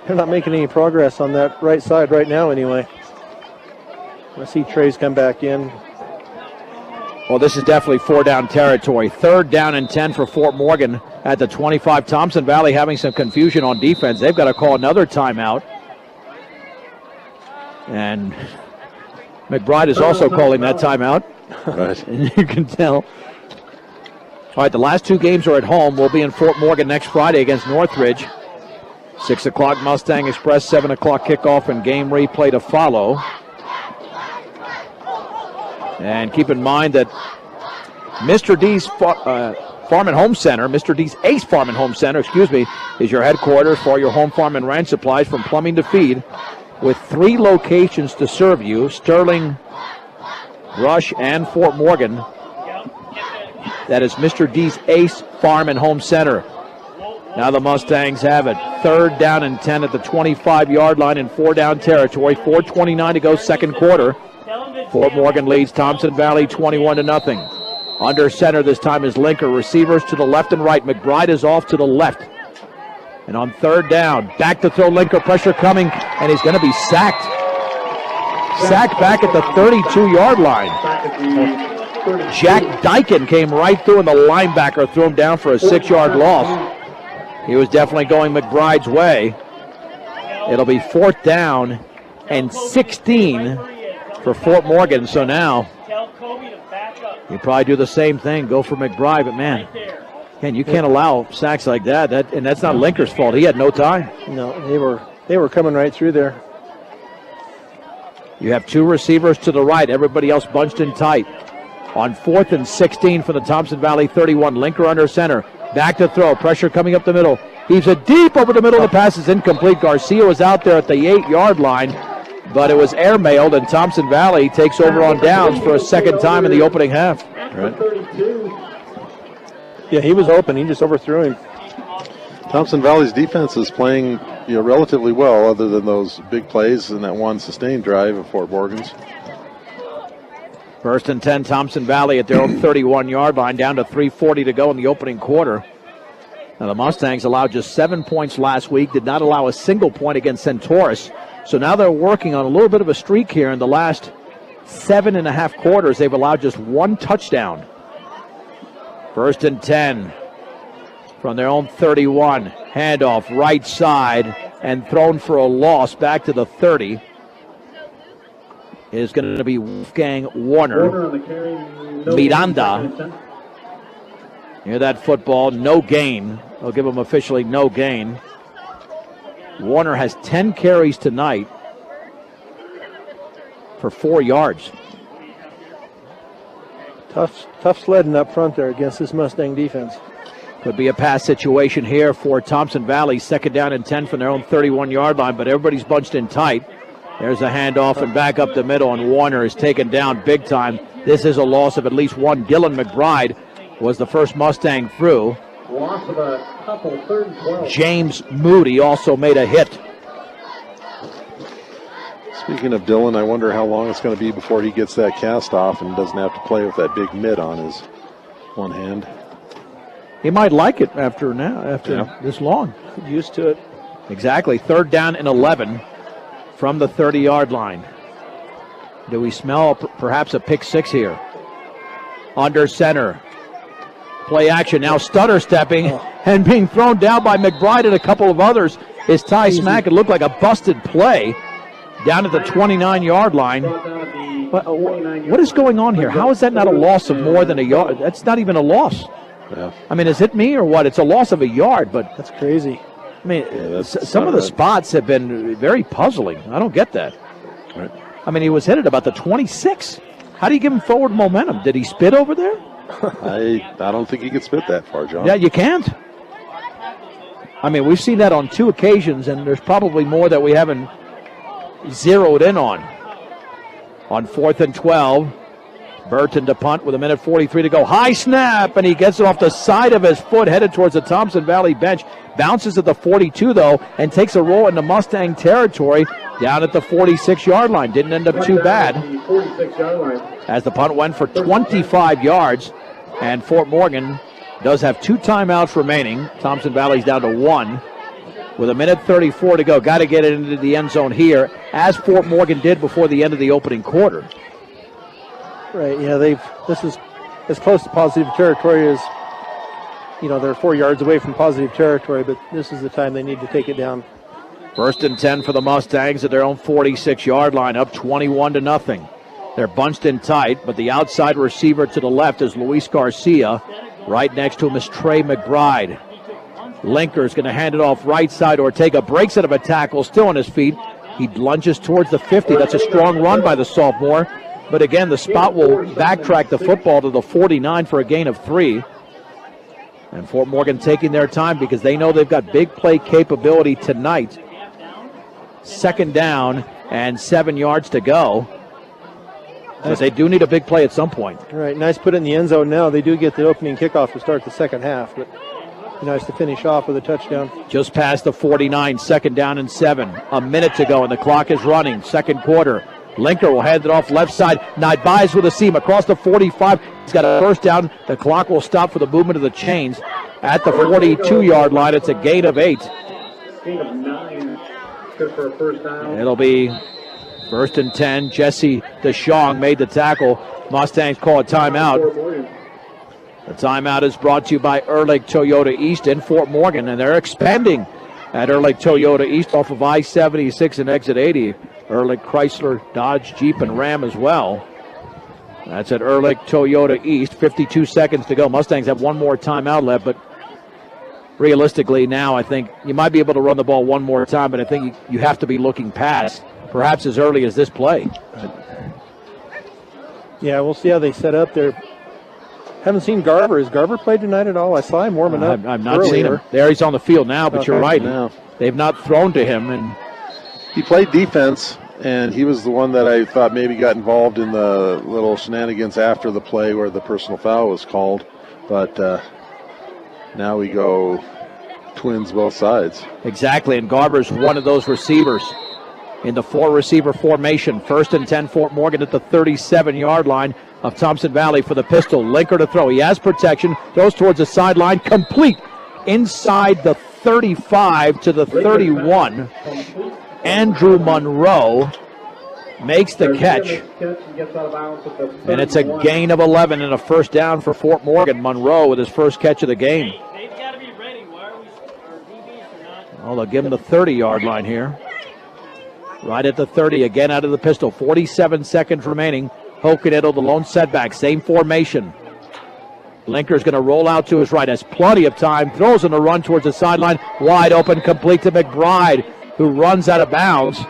not making any progress on that right side right now anyway. I see Trey's come back in. Well, this is definitely 4-down territory. 3rd down and 10 for Fort Morgan at the 25. Thompson Valley having some confusion on defense. They've got to call another timeout. And McBride is also calling that timeout. Right. And you can tell. All right, the last 2 games are at home. We'll be in Fort Morgan next Friday against Northridge. 6 o'clock Mustang Express, 7 o'clock kickoff and game replay to follow. And keep in mind that Mr. D's Farm and Home Center, Mr. D's Ace Farm and Home Center, is your headquarters for your home farm and ranch supplies from plumbing to feed, with 3 locations to serve you: Sterling, Rush, and Fort Morgan. That is Mr. D's Ace Farm and Home Center. Now the Mustangs have it. 3rd down and 10 at the 25-yard line in 4-down territory. 4:29 to go, second quarter. Fort Morgan leads Thompson Valley 21-0. Under center this time is Linker. Receivers to the left and right. McBride is off to the left. And on 3rd down, back to throw Linker. Pressure coming, and he's going to be sacked. Sacked back at the 32-yard line. Jack Dyken came right through, and the linebacker threw him down for a 6-yard loss. He was definitely going McBride's way. It'll be 4th down and 16 for Fort Morgan. So now you probably do the same thing, go for McBride, but man, you can't allow sacks like that. And that's not Linker's fault. He had no time. No, they were coming right through there. You have 2 receivers to the right, everybody else bunched in tight. On 4th and 16 for the Thompson Valley 31, Linker under center. Back to throw, pressure coming up the middle. He's a deep over the middle. The pass is incomplete. Garcia was out there at the 8-yard line, but it was airmailed, and Thompson Valley takes over on downs for a second time in the opening half. Right. Yeah, he was open. He just overthrew him. Thompson Valley's defense is playing relatively well, other than those big plays and that one sustained drive of Fort Morgan's. 1st and 10, Thompson Valley at their own 31-yard line, down to 3:40 to go in the opening quarter. Now the Mustangs allowed just 7 points last week, did not allow a single point against Centaurus. So now they're working on a little bit of a streak here. In the last 7.5 quarters, they've allowed just 1 touchdown. 1st and 10 from their own 31. Handoff right side and thrown for a loss back to the 30. Is going to be Wolfgang Warner. Miranda. Near that football, no gain. I'll give him officially no gain. Warner has 10 carries tonight for 4 yards. Tough sledding up front there against this Mustang defense. Could be a pass situation here for Thompson Valley. 2nd down and 10 from their own 31-yard line, but everybody's bunched in tight. There's a handoff and back up the middle, and Warner is taken down big time. This is a loss of at least 1. Dylan McBride was the first Mustang through. Loss of a couple, 3rd and 12. James Moody also made a hit. Speaking of Dylan, I wonder how long it's going to be before he gets that cast off and doesn't have to play with that big mitt on his one hand. He might like it after this long. Used to it. Exactly. 3rd down and 11 from the 30-yard line. Do we smell perhaps a pick 6 here? Under center. Play action now, stutter stepping and being thrown down by McBride and a couple of others is Ty Smack. It looked like a busted play down at the 29-yard line. What is going on here? How is that not a loss of more than a yard? That's not even a loss. Yeah. I mean, is it me or what? It's a loss of a yard, but that's crazy. I mean, some of the spots have been very puzzling. I don't get that. Right. I mean, he was hit at about the 26. How do you give him forward momentum? Did he spit over there? I don't think he could spit that far, John. Yeah, you can't. I mean, we've seen that on 2 occasions, and there's probably more that we haven't zeroed in on. On 4th and 12, Burton to punt with 1:43 to go. High snap, and he gets it off the side of his foot, headed towards the Thompson Valley bench. Bounces at the 42, though, and takes a roll into Mustang territory down at the 46-yard line. Didn't end up too bad, as the punt went for 25 yards, and Fort Morgan does have 2 timeouts remaining. Thompson Valley's down to 1 with 1:34 to go. Got to get it into the end zone here, as Fort Morgan did before the end of the opening quarter. Right, yeah, this is as close to positive territory as, they're 4 yards away from positive territory, but this is the time they need to take it down. 1st and 10 for the Mustangs at their own 46-yard line, up 21-0. They're bunched in tight, but the outside receiver to the left is Luis Garcia. Right next to him is Trey McBride. Linker's going to hand it off right side. Ortega breaks out of a tackle, still on his feet. He lunges towards the 50. That's a strong run by the sophomore. But again, the spot will backtrack the football to the 49 for a gain of 3. And Fort Morgan taking their time because they know they've got big play capability tonight. 2nd down and 7 yards to go. But they do need a big play at some point. Right, nice put in the end zone now. They do get the opening kickoff to start the second half. But Be nice to finish off with a touchdown. Just past the 49, second down and 7. A minute to go, and the clock is running. Second quarter. Linker will hand it off left side. Naibayes with a seam across the 45. He's got a first down. The clock will stop for the movement of the chains at the 42-yard line. It's a gain of 8. Gain of 9. Good for a first down. It'll be first and 10. Jesse DeShong made the tackle. Mustangs call a timeout. The timeout is brought to you by Ehrlich Toyota East in Fort Morgan, and they're expanding at Ehrlich Toyota East off of I-76 and exit 80. Ehrlich Chrysler, Dodge, Jeep, and Ram as well. That's at Ehrlich Toyota East. 52 seconds to go. Mustangs have one more timeout left, but realistically now I think you might be able to run the ball one more time, but I think you have to be looking past perhaps as early as this play. Yeah, we'll see how they set up there. Haven't seen Garver. Has Garver played tonight at all? I saw him warming up. I've not seen him. There he's on the field now, but you're right. No. They've not thrown to him. And he played defense, and he was the one that I thought maybe got involved in the little shenanigans after the play where the personal foul was called. But now we go Twins both sides. Exactly, and Garver's one of those receivers in the 4-receiver formation. First and 10, Fort Morgan at the 37-yard line of Thompson Valley for the pistol. Linker to throw. He has protection. Throws towards the sideline. Complete inside the 35 to the 31. Andrew Monroe makes the catch. And it's a gain of 11 and a first down for Fort Morgan. Monroe with his first catch of the game. Well, they'll give him the 30-yard line here. Right at the 30, again out of the pistol. 47 seconds remaining. Hokenittle, the lone setback, same formation. Linker's going to roll out to his right, has plenty of time, throws on the run towards the sideline, wide open, complete to McBride, who runs out of bounds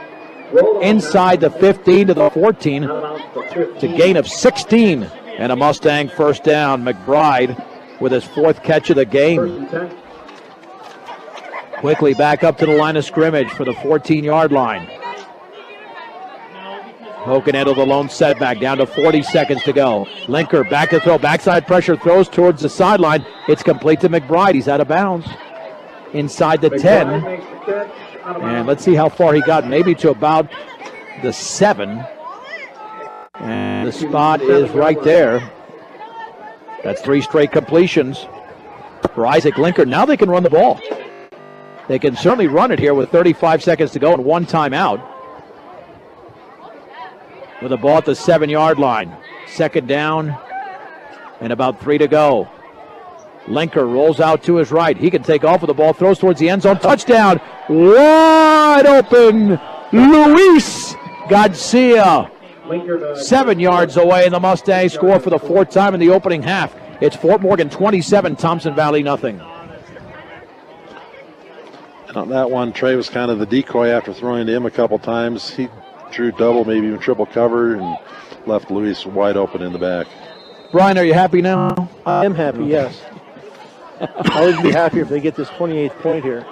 inside the 15 to the 14. It's a gain of 16 and a Mustang first down. McBride with his fourth catch of the game. Quickly back up to the line of scrimmage for the 14-yard line. Hokenittle, the lone setback, down to 40 seconds to go. Linker back to throw, backside pressure, throws towards the sideline. It's complete to McBride. He's out of bounds inside the 10. And let's see how far he got, maybe to about the 7. And the spot is right there. That's 3 straight completions for Isaac Linker. Now they can run the ball. They can certainly run it here with 35 seconds to go and one timeout. With the ball at the 7-yard line. Second down and about 3 to go. Linker rolls out to his right. He can take off with the ball, throws towards the end zone. Touchdown! Wide open! Luis Garcia. 7 yards away, and the Mustangs score for the 4th time in the opening half. It's Fort Morgan 27, Thompson Valley nothing. And on that one, Trey was kind of the decoy after throwing to him a couple times. He drew double, maybe even triple cover, and left Luis wide open in the back. Brian, are you happy now? I am happy, yes. I would be happier if they get this 28th point here.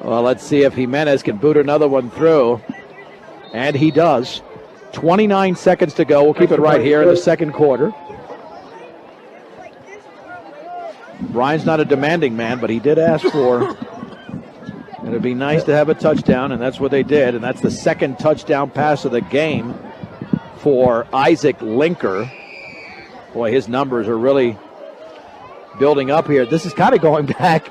Well, let's see if Jimenez can boot another one through. And he does. 29 seconds to go. We'll keep it right here in the second quarter. Brian's not a demanding man, but he did ask for. It would be nice to have a touchdown, and that's what they did. And that's the second touchdown pass of the game for Isaac Linker. Boy, his numbers are really building up here. This is kind of going back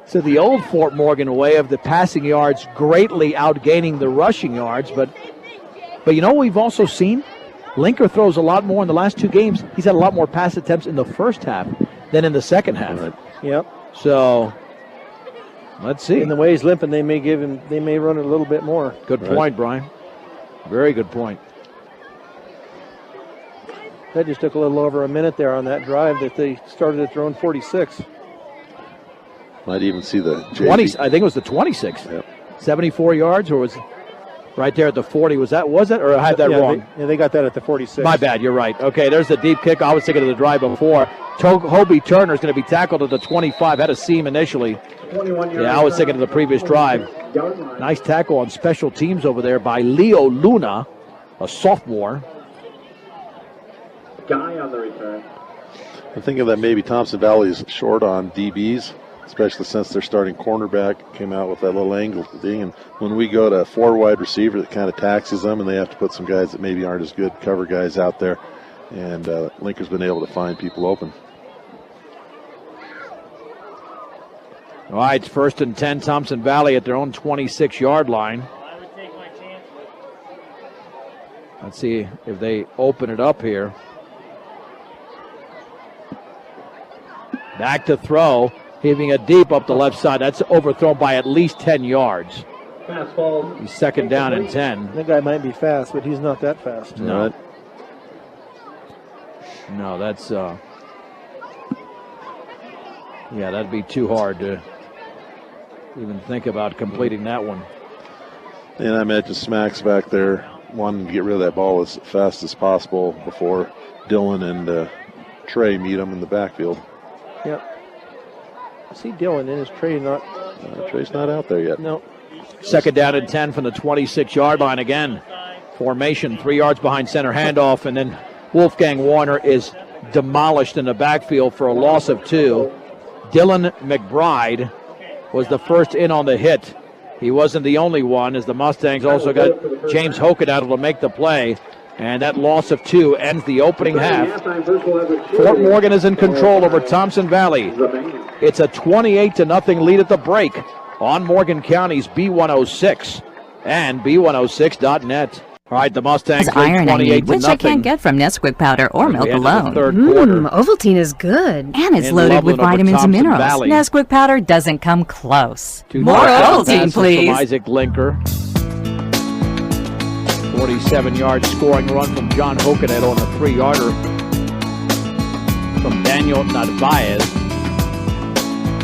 to the old Fort Morgan way of the passing yards greatly outgaining the rushing yards. But you know what we've also seen? Linker throws a lot more in the last 2 games. He's had a lot more pass attempts in the first half than in the second half. Right. Yep. So let's see. In the way he's limping, they may run it a little bit more. Good point, Brian. Very good point. That just took a little over a minute there on that drive that they started at their own 46. Might even see the 20. I think it was the 26. Yep. 74 yards, or was right there at the 40. Was it? Or I had that wrong? They got that at the 46. My bad. You're right. Okay, there's the deep kick. I was thinking of the drive before. Hobie Turner is going to be tackled at the 25. Had a seam initially. Yeah, I was thinking of the previous drive. Nice tackle on special teams over there by Leo Luna, a sophomore. Guy on the return. I'm thinking that maybe Thompson Valley is short on DBs, especially since their starting cornerback came out with that little angle thing. And when we go to 4 wide receiver, that kind of taxes them, and they have to put some guys that maybe aren't as good cover guys out there. And Lincoln's been able to find people open. All right, it's 1st and 10, Thompson Valley at their own 26-yard line. Let's see if they open it up here. Back to throw, heaving it deep up the left side. That's overthrown by at least 10 yards. He's 2nd down and 10. That guy might be fast, but he's not that fast. No. Right. No, that's that'd be too hard to even think about completing that one. And I imagine Smack's back there wanting to get rid of that ball as fast as possible before Dylan and Trey meet him in the backfield. Yep. I see Dylan in. Is Trey not? Trey's not out there yet. No. 2nd down and 10 from the 26-yard line again. Formation, 3 yards behind center, handoff, and then Wolfgang Warner is demolished in the backfield for a loss of 2. Dylan McBride was the first in on the hit. He wasn't the only one, as the Mustangs also got James Hokenadel to make the play. And that loss of 2 ends the opening half. Fort Morgan is in control over Thompson Valley. It's a 28-0 lead at the break on Morgan County's B106 and B106.net. All right, the Mustangs iron I need, which 28-0. I can't get from Nesquik powder or milk alone. Ovaltine is good. And it's In loaded with Loveland over vitamins and Thompson minerals. Valley. Nesquik powder doesn't come close. More Ovaltine, passes please. from Isaac Linker. 47-yard scoring run from John Hokenadel on a 3-yarder from Daniel Narvaez.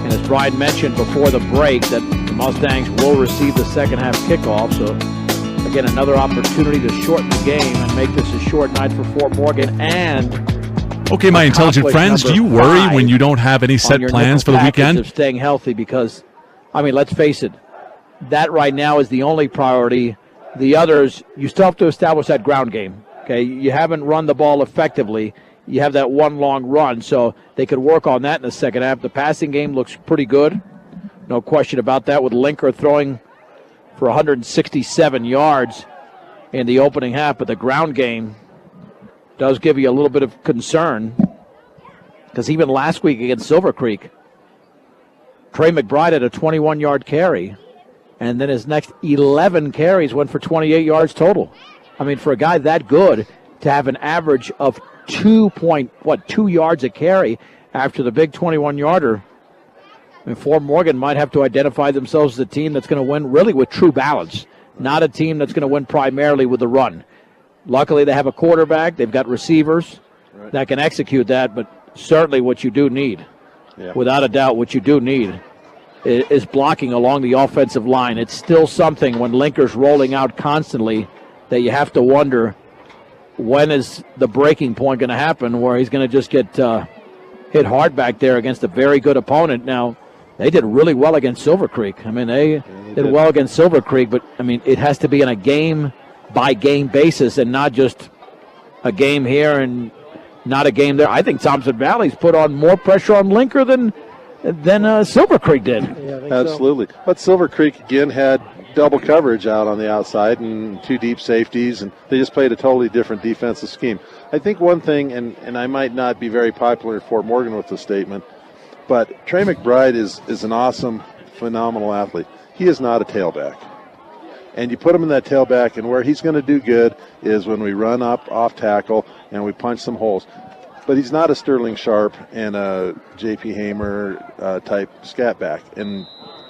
And as Brian mentioned before the break, that the Mustangs will receive the second half kickoff. So again, another opportunity to shorten the game and make this a short night for Fort Morgan. And okay, my intelligent friends, do you worry when you don't have any set plans for the weekend? Of staying healthy, because, I mean, let's face it, that right now is the only priority. The others, you still have to establish that ground game. Okay, you haven't run the ball effectively. You have that one long run, so they could work on that in the second half. The passing game looks pretty good. No question about that, with Linker throwing for 167 yards in the opening half. But the ground game does give you a little bit of concern, because even last week against Silver Creek, Trey McBride had a 21-yard carry, and then his next 11 carries went for 28 yards total. I mean, for a guy that good to have an average of 2 yards a carry after the big 21-yarder, I mean, Fort Morgan might have to identify themselves as a team that's going to win really with true balance, not a team that's going to win primarily with the run. Luckily, they have a quarterback. They've got receivers that can execute that, but certainly what you do need, without a doubt, what you do need is blocking along the offensive line. It's still something when Linker's rolling out constantly that you have to wonder, when is the breaking point going to happen where he's going to just get hit hard back there against a very good opponent. Now, they did really well against Silver Creek. I mean, they did well against Silver Creek, but, I mean, it has to be on a game-by-game basis and not just a game here and not a game there. I think Thompson Valley's put on more pressure on Linker than Silver Creek did. Yeah, I think Absolutely. So. But Silver Creek, again, had double coverage out on the outside and 2 deep safeties, and they just played a totally different defensive scheme. I think one thing, and I might not be very popular in Fort Morgan with this statement, but Trey McBride is an awesome, phenomenal athlete. He is not a tailback. And you put him in that tailback, and where he's going to do good is when we run up off tackle and we punch some holes. But he's not a Sterling Sharp and a J.P. Hamer type scat back. And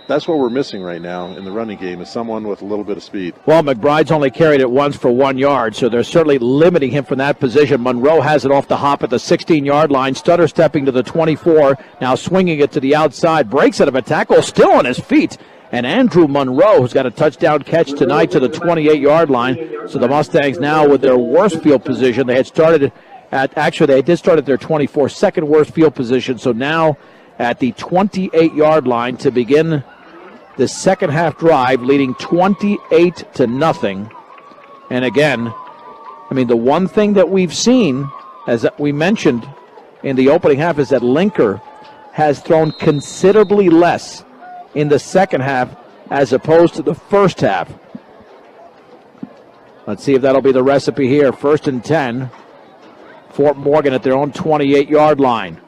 that's what we're missing right now in the running game, is someone with a little bit of speed. Well, McBride's only carried it once for 1 yard, so they're certainly limiting him from that position. Monroe has it off the hop at the 16-yard line. Stutter stepping to the 24, now swinging it to the outside. Breaks out of a tackle, still on his feet. And Andrew Monroe, who's got a touchdown catch tonight to the 28-yard line. So the Mustangs now with their worst field position. They had started they did start at their 24, second worst field position. So now at the 28-yard line to begin the second half drive, leading 28-0. And again, I mean, the one thing that we've seen, as we mentioned in the opening half, is that Linker has thrown considerably less in the second half as opposed to the first half. Let's see if that'll be the recipe here. 1st and 10. Fort Morgan at their own 28-yard line.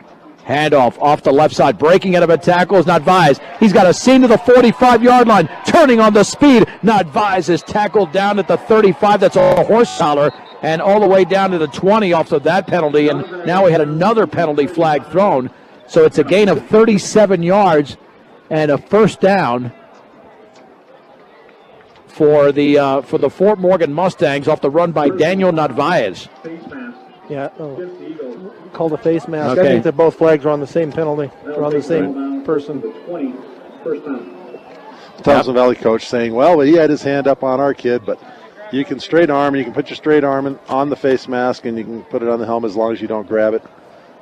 Handoff off the left side. Breaking out of a tackle is Narvaez. He's got a seam to the 45-yard line. Turning on the speed. Narvaez is tackled down at the 35. That's a horse collar. And all the way down to the 20 off of that penalty. And now we had another penalty flag thrown. So it's a gain of 37 yards and a first down for the Fort Morgan Mustangs off the run by Daniel Narvaez. Yeah, called a face mask. Okay. I think that both flags are on the same penalty. They're on the same person. Thompson Valley coach saying, well, he had his hand up on our kid, but you can straight arm, you can put your straight arm on the face mask, and you can put it on the helmet as long as you don't grab it.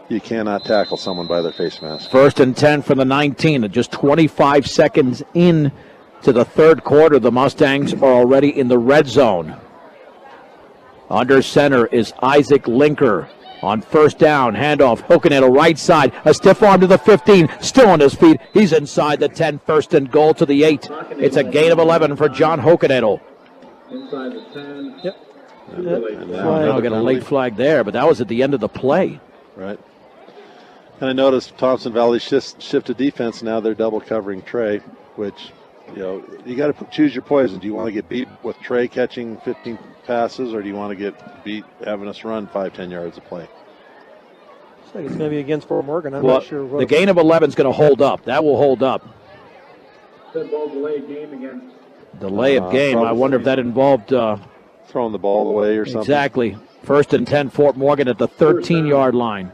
You cannot tackle someone by their face mask. 1st and 10 from the 19, and just 25 seconds in to the third quarter. The Mustangs are already in the red zone. Under center is Isaac Linker. On first down, handoff, Hokanetto right side, a stiff arm to the 15, still on his feet. He's inside the 10, 1st and goal to the 8. It's a gain of 11 for John Hokanetto. Inside the 10. Yep. Now got a late flag there, but that was at the end of the play. Right. And I noticed Thompson Valley shifted defense. Now they're double covering Trey, which, you got to choose your poison. Do you want to get beat with Trey catching 15 passes, or do you want to get beat having us run 5-10 yards a play? Looks like it's going to be against Fort Morgan. I'm not sure. The gain of 11 is going to hold up. That will hold up. Delay game again. Delay of game. I wonder if that involved throwing the ball away or something. Exactly. 1st and 10, Fort Morgan at the 13-yard line.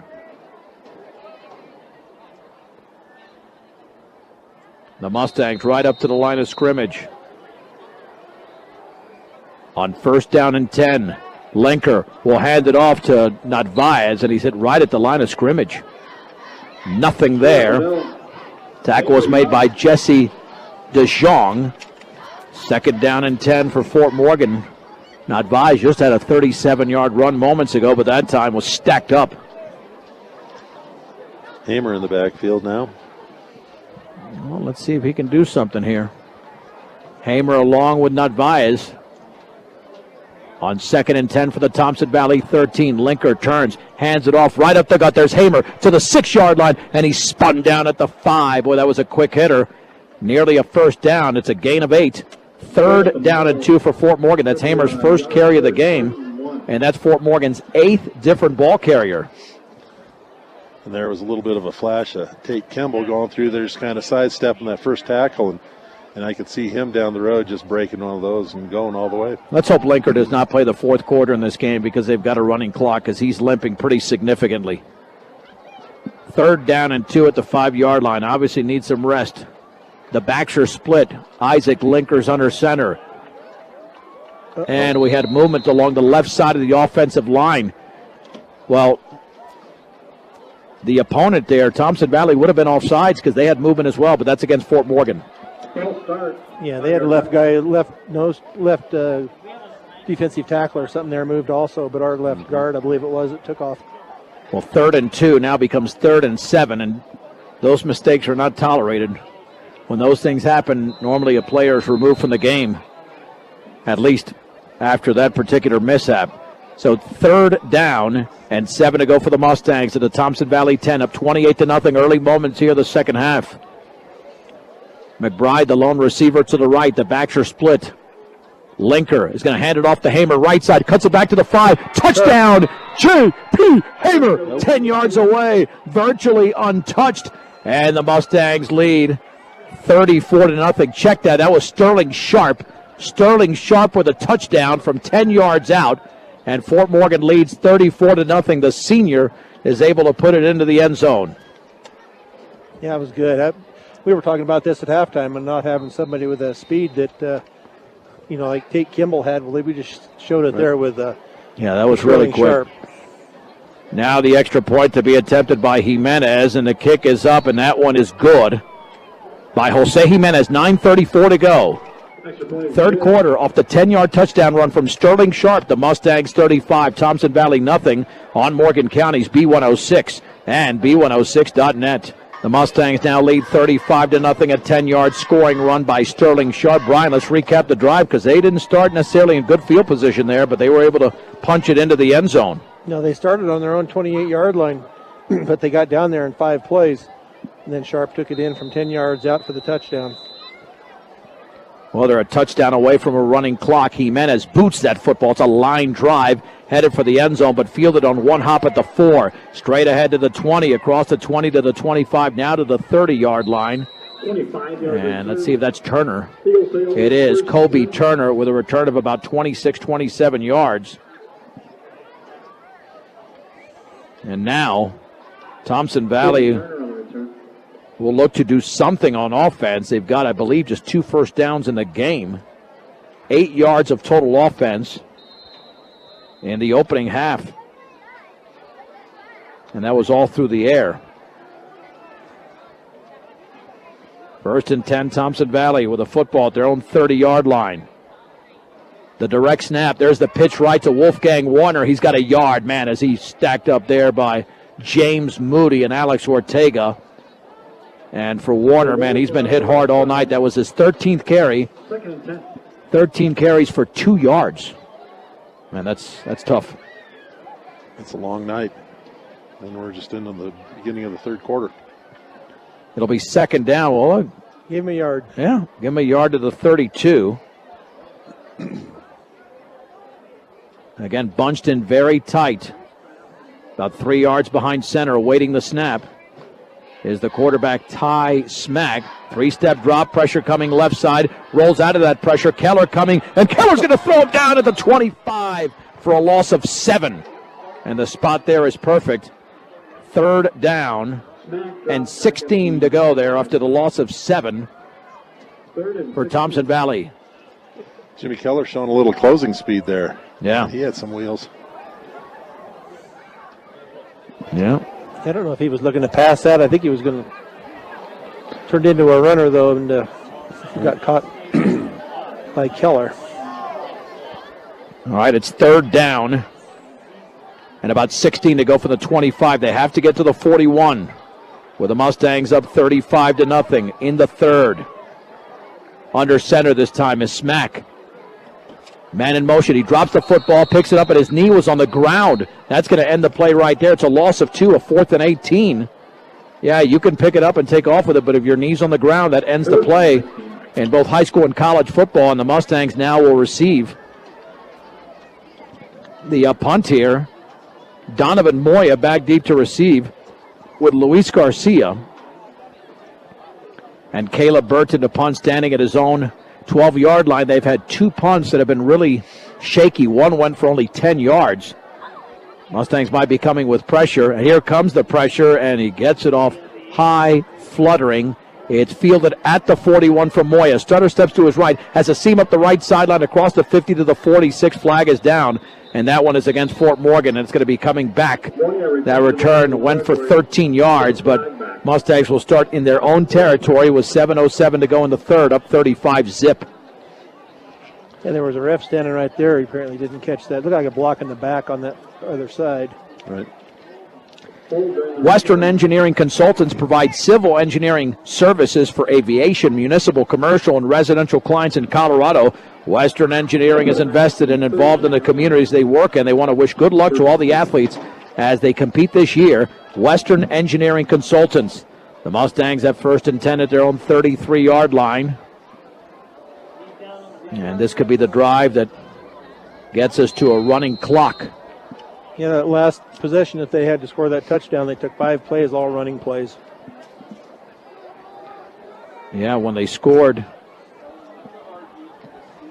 The Mustangs right up to the line of scrimmage. On 1st down and 10, Linker will hand it off to Narvaez, and he's hit right at the line of scrimmage. Nothing there. Tackle was made by Jesse DeJong. 2nd down and 10 for Fort Morgan. Narvaez just had a 37-yard run moments ago, but that time was stacked up. Hamer in the backfield now. Well, let's see if he can do something here. Hamer along with Narvaez. On 2nd and 10 for the Thompson Valley 13. Linker turns, hands it off right up the gut. There's Hamer to the 6-yard line, and he's spun down at the 5. Boy, that was a quick hitter. Nearly a first down. It's a gain of 8. 3rd down and 2 for Fort Morgan. That's Hamer's first carry of the game, and that's Fort Morgan's 8th different ball carrier. And there was a little bit of a flash of Tate Kimball going through there, just kind of sidestepping that first tackle, and I could see him down the road just breaking one of those and going all the way. Let's hope Linker does not play the fourth quarter in this game because they've got a running clock because he's limping pretty significantly. 3rd down and 2 at the 5-yard line. Obviously needs some rest. The backs are split. Isaac Linker's under center. And we had movement along the left side of the offensive line. Well, the opponent there, Thompson Valley, would have been offsides because they had movement as well, but that's against Fort Morgan. Yeah, they had a left defensive tackle or something there moved also, but our left guard, I believe it was, it took off. Well, 3rd and 2 now becomes 3rd and 7, and those mistakes are not tolerated. When those things happen, normally a player is removed from the game, at least after that particular mishap. So 3rd down and 7 to go for the Mustangs at the Thompson Valley 10, up 28-0. Early moments here the second half. McBride, the lone receiver to the right. The backs are split. Linker is going to hand it off to Hamer, right side. Cuts it back to the 5. Touchdown, J.P. Hamer, 10 yards away, virtually untouched. And the Mustangs lead 34-0. Check that. That was Sterling Sharp. Sterling Sharp with a touchdown from 10 yards out. And Fort Morgan leads 34-0. The senior is able to put it into the end zone. Yeah, it was good. We were talking about this at halftime and not having somebody with a speed that, like Tate Kimball had. Well, we just showed it there with yeah, that was really quick. Sharp. Now the extra point to be attempted by Jimenez, and the kick is up, and that one is good by Jose Jimenez. 9:34 to go. Third quarter off the 10-yard touchdown run from Sterling Sharp. The Mustangs 35, Thompson Valley nothing on Morgan County's B106 and B106.net. The Mustangs now lead 35-0, a 10-yard scoring run by Sterling Sharp. Brian, let's recap the drive because they didn't start necessarily in good field position there, but they were able to punch it into the end zone. No, they started on their own 28-yard line, but they got down there in 5 plays, and then Sharp took it in from 10 yards out for the touchdown. Well, they're a touchdown away from a running clock. Jimenez boots that football. It's a line drive, headed for the end zone, but fielded on one hop at the 4. Straight ahead to the 20, across the 20 to the 25, now to the 30-yard line. And let's see if that's Turner. It is Kobe Turner with a return of about 26, 27 yards. And now Thompson Valley will look to do something on offense. They've got, I believe, just 2 first downs in the game. 8 yards of total offense in the opening half. And that was all through the air. First and 10, Thompson Valley with a football at their own 30-yard line. The direct snap, there's the pitch right to Wolfgang Warner. He's got a yard, man, as he's stacked up there by James Moody and Alex Ortega. And for Warner, man, he's been hit hard all night. That was his 13th carry. 13 carries for 2 yards. Man, that's tough. It's a long night. And we're just into the beginning of the third quarter. It'll be second down. Well, give him a yard. Yeah, give him a yard to the 32. Again, bunched in very tight. About 3 yards behind center, awaiting the snap is the quarterback, Ty Smack. 3-step drop, pressure coming left side. Rolls out of that pressure. Keller coming, and Keller's going to throw it down at the 25 for a loss of 7. And the spot there is perfect. Third down and 16 to go there after the loss of 7 for Thompson Valley. Jimmy Keller showing a little closing speed there. Yeah. He had some wheels. Yeah. I don't know if he was looking to pass that. I think he was going to turn into a runner, though, and got caught by Keller. All right, it's third down and about 16 to go for the 25. They have to get to the 41 with the Mustangs up 35-0 in the third. Under center this time is Smack. Man in motion. He drops the football, picks it up, and his knee was on the ground. That's going to end the play right there. It's a loss of 2, a 4th and 18. Yeah, you can pick it up and take off with it, but if your knee's on the ground, that ends the play in both high school and college football, and the Mustangs now will receive the punt here. Donovan Moya back deep to receive with Luis Garcia. And Caleb Burton to punt, standing at his own 12-yard line. They've had 2 punts that have been really shaky. One went for only 10 yards. Mustangs might be coming with pressure. And here comes the pressure, and he gets it off high, fluttering. It's fielded at the 41 from Moya. Strutter steps to his right, has a seam up the right sideline across the 50 to the 46. Flag is down, and that one is against Fort Morgan, and it's going to be coming back. That return went for 13 yards, but Mustangs will start in their own territory with 7:07 to go in the third, up 35-zip. And there was a ref standing right there. He apparently didn't catch that. It looked like a block in the back on that other side. Right. Western Engineering Consultants provide civil engineering services for aviation, municipal, commercial, and residential clients in Colorado. Western Engineering is invested and involved in the communities they work in. They want to wish good luck to all the athletes as they compete this year. Western Engineering Consultants. The Mustangs have first and 10 at their own 33-yard line. And this could be the drive that gets us to a running clock. Yeah, that last possession that they had to score that touchdown, they took 5 plays, all running plays. Yeah, when they scored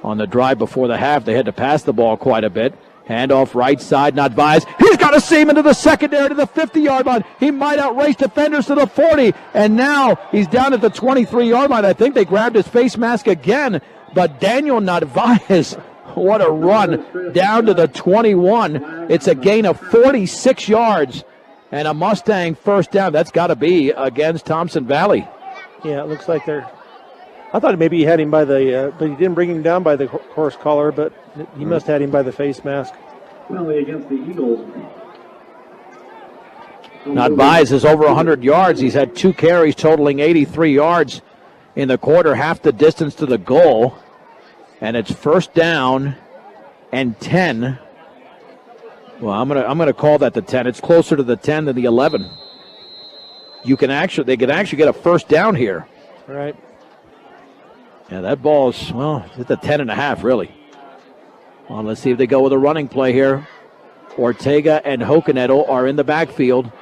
on the drive before the half, they had to pass the ball quite a bit. Handoff right side, not biased. He's got a seam into the secondary to the 50-yard line. He might outrace defenders to the 40, and now he's down at the 23-yard line. I think they grabbed his face mask again, but Daniel Narvaez, what a run down to the 21. It's a gain of 46 yards and a Mustang first down. That's got to be against Thompson Valley. Yeah, it looks like they're... I thought maybe he had him by the... but he didn't bring him down by the horse collar, but he must have had him by the face mask. Penalty against the Eagles. Narvaez is over 100 yards. He's had 2 carries totaling 83 yards in the quarter, half the distance to the goal. And it's first down and 10. Well, I'm gonna call that the 10. It's closer to the 10 than the 11. They can actually get a first down here. All right. Yeah, that ball's, well, it's a 10.5, really. Well, let's see if they go with a running play here. Ortega and Hokanetto are in the backfield.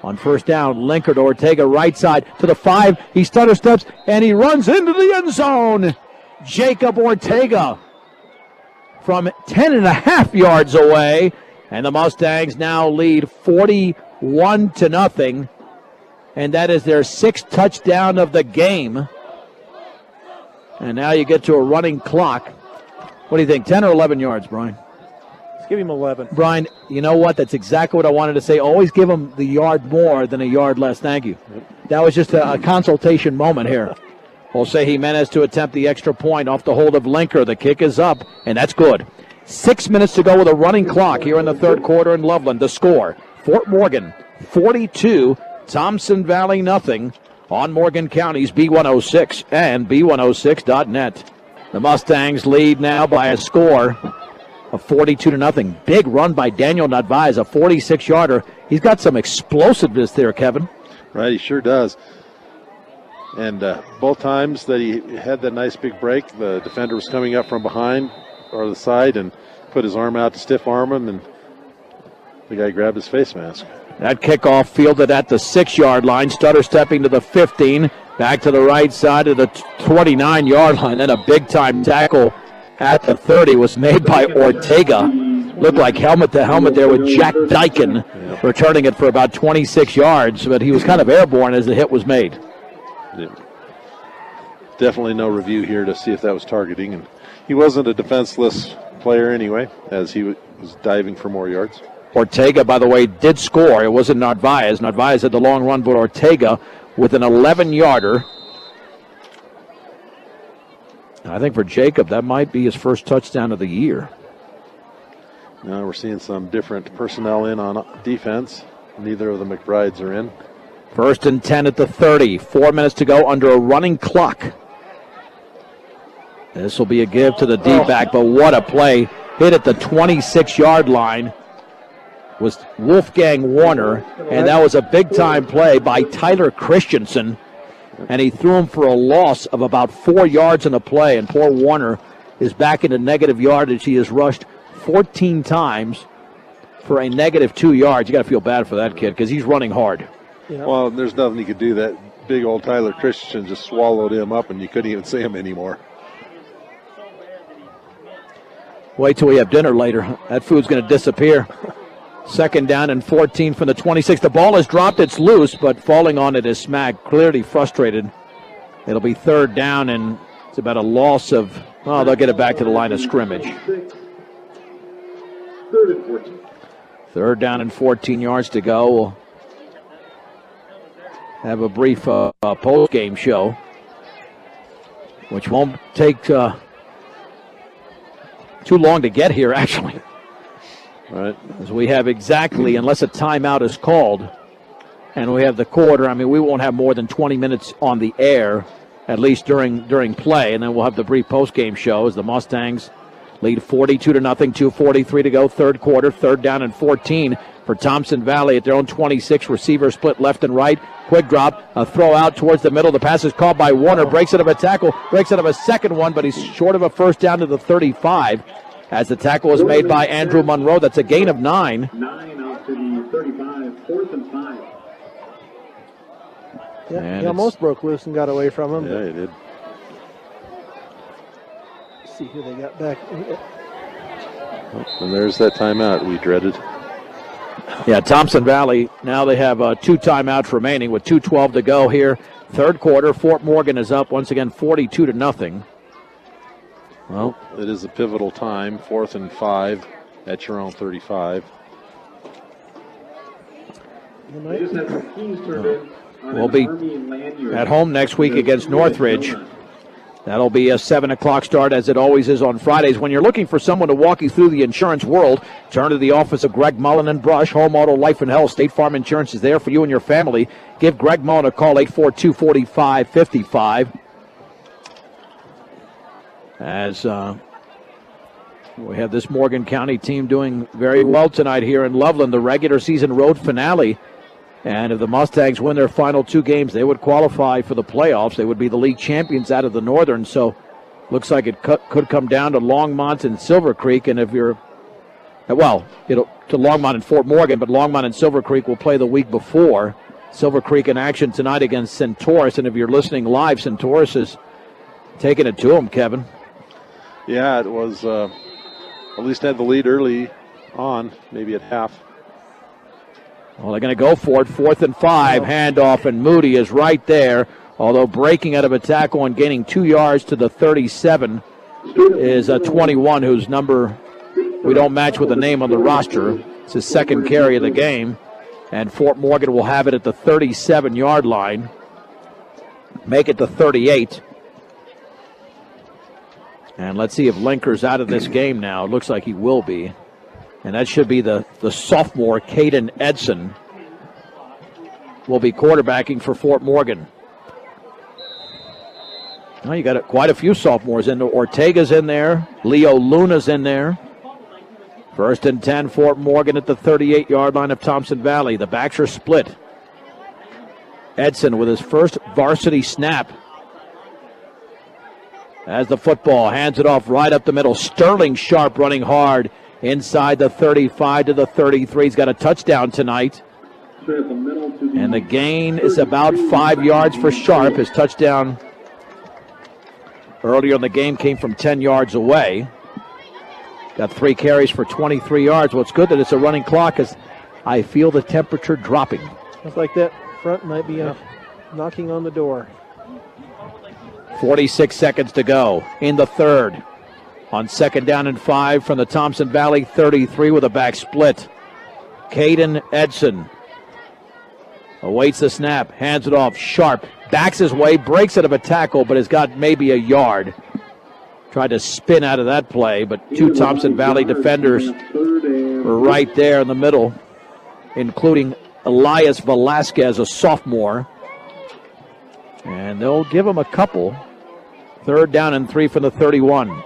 On first down, Linker to Ortega, right side to the 5. He stutter steps, and he runs into the end zone. Jacob Ortega from 10.5 yards away. And the Mustangs now lead 41-0. And that is their 6th touchdown of the game. And now you get to a running clock. What do you think, 10 or 11 yards, Brian? Let's give him 11. Brian, you know what? That's exactly what I wanted to say. Always give him the yard more than a yard less. Thank you. That was just a consultation moment here. Jose Jimenez to attempt the extra point off the hold of Linker. The kick is up, and that's good. 6 minutes to go with a running clock here in the third quarter in Loveland. The score, Fort Morgan 42, Thompson Valley nothing on Morgan County's B106 and B106.net. The Mustangs lead now by a score of 42-0. Big run by Daniel Narvaez, a 46-yarder. He's got some explosiveness there, Kevin. Right, he sure does. And both times that he had that nice big break, the defender was coming up from behind or the side and put his arm out to stiff arm him, and the guy grabbed his face mask. That kickoff fielded at the 6-yard line. Stutter stepping to the 15. Back to the right side of the 29-yard line. Then a big-time tackle at the 30 was made by Ortega. Looked like helmet to helmet there with Jack Dyken, returning it for about 26 yards, but he was kind of airborne as the hit was made. Yeah. Definitely no review here to see if that was targeting. And he wasn't a defenseless player anyway, as he was diving for more yards. Ortega, by the way, did score. It wasn't Narvaez. Narvaez had the long run, but Ortega with an 11-yarder. I think for Jacob, that might be his first touchdown of the year. Now we're seeing some different personnel in on defense. Neither of the McBrides are in. First and 10 at the 30. 4 minutes to go under a running clock. This will be a give to the D-back, but what a play. Hit at the 26-yard line was Wolfgang Warner, and that was a big-time play by Tyler Christensen, and he threw him for a loss of about 4 yards in a play, and poor Warner is back into negative yardage. He has rushed 14 times for a negative 2 yards. You got to feel bad for that kid because he's running hard. Yeah. Well, there's nothing he could do. That big old Tyler Christensen just swallowed him up, and you couldn't even see him anymore. Wait till we have dinner later. That food's going to disappear. Second down and 14 from the 26. The ball is dropped. It's loose, but falling on it is smacked. Clearly frustrated. It'll be third down, and it's about a loss of, oh, they'll get it back to the line of scrimmage. Third down and 14 yards to go. We'll have a brief post-game show, which won't take too long to get here, actually. Right. As we have exactly, unless a timeout is called, and we have the quarter, I mean, we won't have more than 20 minutes on the air, at least during play, and then we'll have the brief post-game show as the Mustangs lead 42-0, 2:43 to go, third quarter, third down and 14 for Thompson Valley at their own 26. Receiver split left and right. Quick drop, a throw out towards the middle. The pass is caught by Warner, breaks out of a tackle, breaks out of a second one, but he's short of a first down to the 35. As the tackle is made by Andrew Monroe. That's a gain of 9. 9 out to the 35, 4th and 5. Yeah, he almost broke loose and got away from him. Yeah, he did. Let's see who they got back. And there's that timeout we dreaded. Yeah, Thompson Valley, now they have 2 timeouts remaining with 2:12 to go here. Third quarter, Fort Morgan is up once again 42-0. Well, it is a pivotal time, 4th and 5 at your own 35. We'll be at home next week against Northridge. That'll be a 7 o'clock start, as it always is on Fridays. When you're looking for someone to walk you through the insurance world, turn to the office of Greg Mullen and Brush. Home, auto, life, and health. State Farm Insurance is there for you and your family. Give Greg Mullen a call, 842-4555. As we have this Morgan County team doing very well tonight here in Loveland, the regular season road finale. And if the Mustangs win their final 2 games, they would qualify for the playoffs. They would be the league champions out of the Northern. So looks like it could come down to Longmont and Silver Creek. And if you're, well, to Longmont and Fort Morgan, but Longmont and Silver Creek will play the week before. Silver Creek in action tonight against Centaurus. And if you're listening live, Centaurus is taking it to them, Kevin. Yeah, it was, at least had the lead early on, maybe at half. Well, they're going to go for it. 4th and 5. Handoff, and Moody is right there. Although breaking out of a tackle and gaining 2 yards to the 37 is a 21, whose number we don't match with the name on the roster. It's his 2nd carry of the game. And Fort Morgan will have it at the 37-yard line. Make it the 38. And let's see if Linker's out of this game now. It looks like he will be. And that should be the sophomore, Caden Edson, will be quarterbacking for Fort Morgan. Well, you got quite a few sophomores in there. Ortega's in there. Leo Luna's in there. 1st and 10, Fort Morgan at the 38-yard line of Thompson Valley. The backs are split. Edson with his first varsity snap. As the football, hands it off right up the middle. Sterling Sharp running hard. Inside the 35 to the 33. He's got a touchdown tonight. And the gain is about 5 yards for Sharp. His touchdown earlier in the game came from 10 yards away. Got 3 carries for 23 yards. Well, it's good that it's a running clock, as I feel the temperature dropping. Looks like that front might be knocking on the door. 46 seconds to go in the 3rd. On 2nd down and 5 from the Thompson Valley 33 with a back split. Caden Edson awaits the snap, hands it off. Sharp backs his way, breaks out of a tackle, but has got maybe a yard. Tried to spin out of that play, but 2 Thompson Valley defenders were right there in the middle, including Elias Velasquez, a sophomore. And they'll give him a couple. 3rd down and 3 from the 31.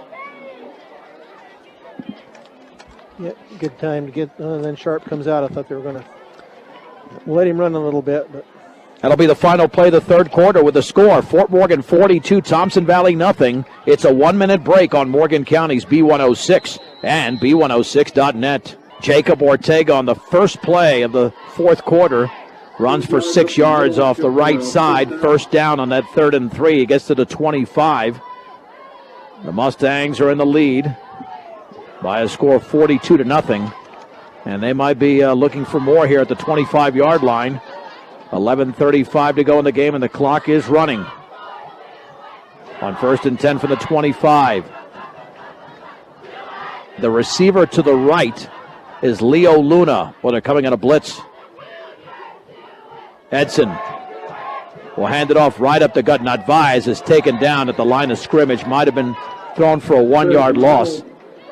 Yeah, good time to get, and then Sharp comes out. I thought they were going to let him run a little bit, but that'll be the final play of the 3rd quarter with the score. Fort Morgan 42, Thompson Valley nothing. It's a 1-minute break on Morgan County's B106 and B106.net. Jacob Ortega on the first play of the 4th quarter runs for 6 yards off the right side. 1st down on that 3rd and 3. He gets to the 25. The Mustangs are in the lead by a score of 42-0. And they might be looking for more here at the 25-yard line. 11:35 to go in the game, and the clock is running. On 1st and 10 from the 25. The receiver to the right is Leo Luna. Well, they're coming on a blitz. Edson will hand it off right up the gut. Nadvaiz is taken down at the line of scrimmage. Might have been thrown for a 1-yard loss.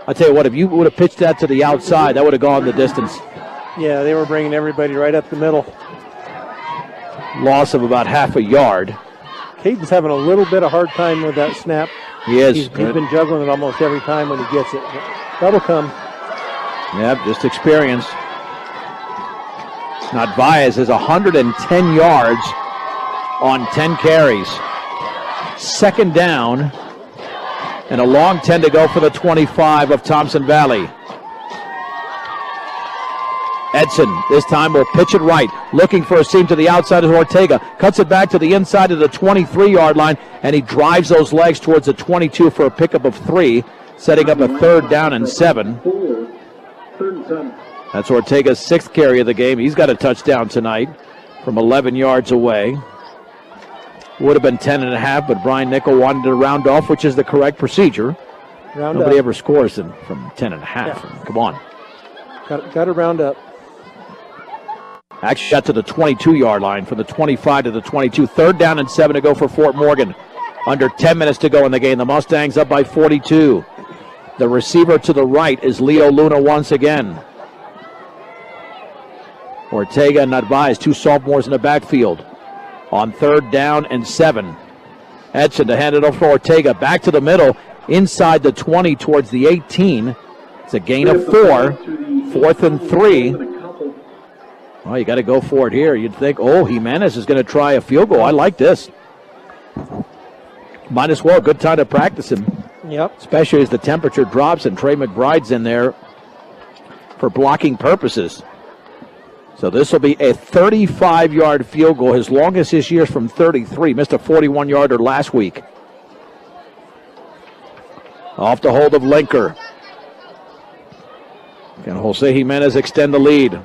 I tell you what, if you would have pitched that to the outside, that would have gone the distance. Yeah, they were bringing everybody right up the middle. Loss of about half a yard. Caden's having a little bit of hard time with that snap. He is. He's been juggling it almost every time when he gets it. That'll come. Yep, just experience. Nadvaiz is 110 yards on 10 carries. 2nd down. And a long 10 to go for the 25 of Thompson Valley. Edson this time will pitch it right. Looking for a seam to the outside of Ortega. Cuts it back to the inside of the 23-yard line, and he drives those legs towards the 22 for a pickup of 3, setting up a 3rd down and 7. That's Ortega's 6th carry of the game. He's got a touchdown tonight from 11 yards away. Would have been 10.5, but Brian Nickel wanted to round off, which is the correct procedure. Nobody ever scores from 10.5. Yeah. Come on. Got to round up. Actually got to the 22-yard line from the 25 to the 22. 3rd down and 7 to go for Fort Morgan. Under 10 minutes to go in the game. The Mustangs up by 42. The receiver to the right is Leo Luna once again. Ortega and Narvaez, two sophomores in the backfield. On 3rd down and 7. Edson to hand it off for Ortega. Back to the middle, inside the 20 towards the 18. It's a gain of 4. 4th and 3. Well, you got to go for it here. You'd think, Jimenez is going to try a field goal. I like this. Might as well. Good time to practice him. Yep. Especially as the temperature drops and Trey McBride's in there for blocking purposes. So this will be a 35-yard field goal. His longest this year is from 33. Missed a 41-yarder last week. Off the hold of Linker. Can Jose Jimenez extend the lead?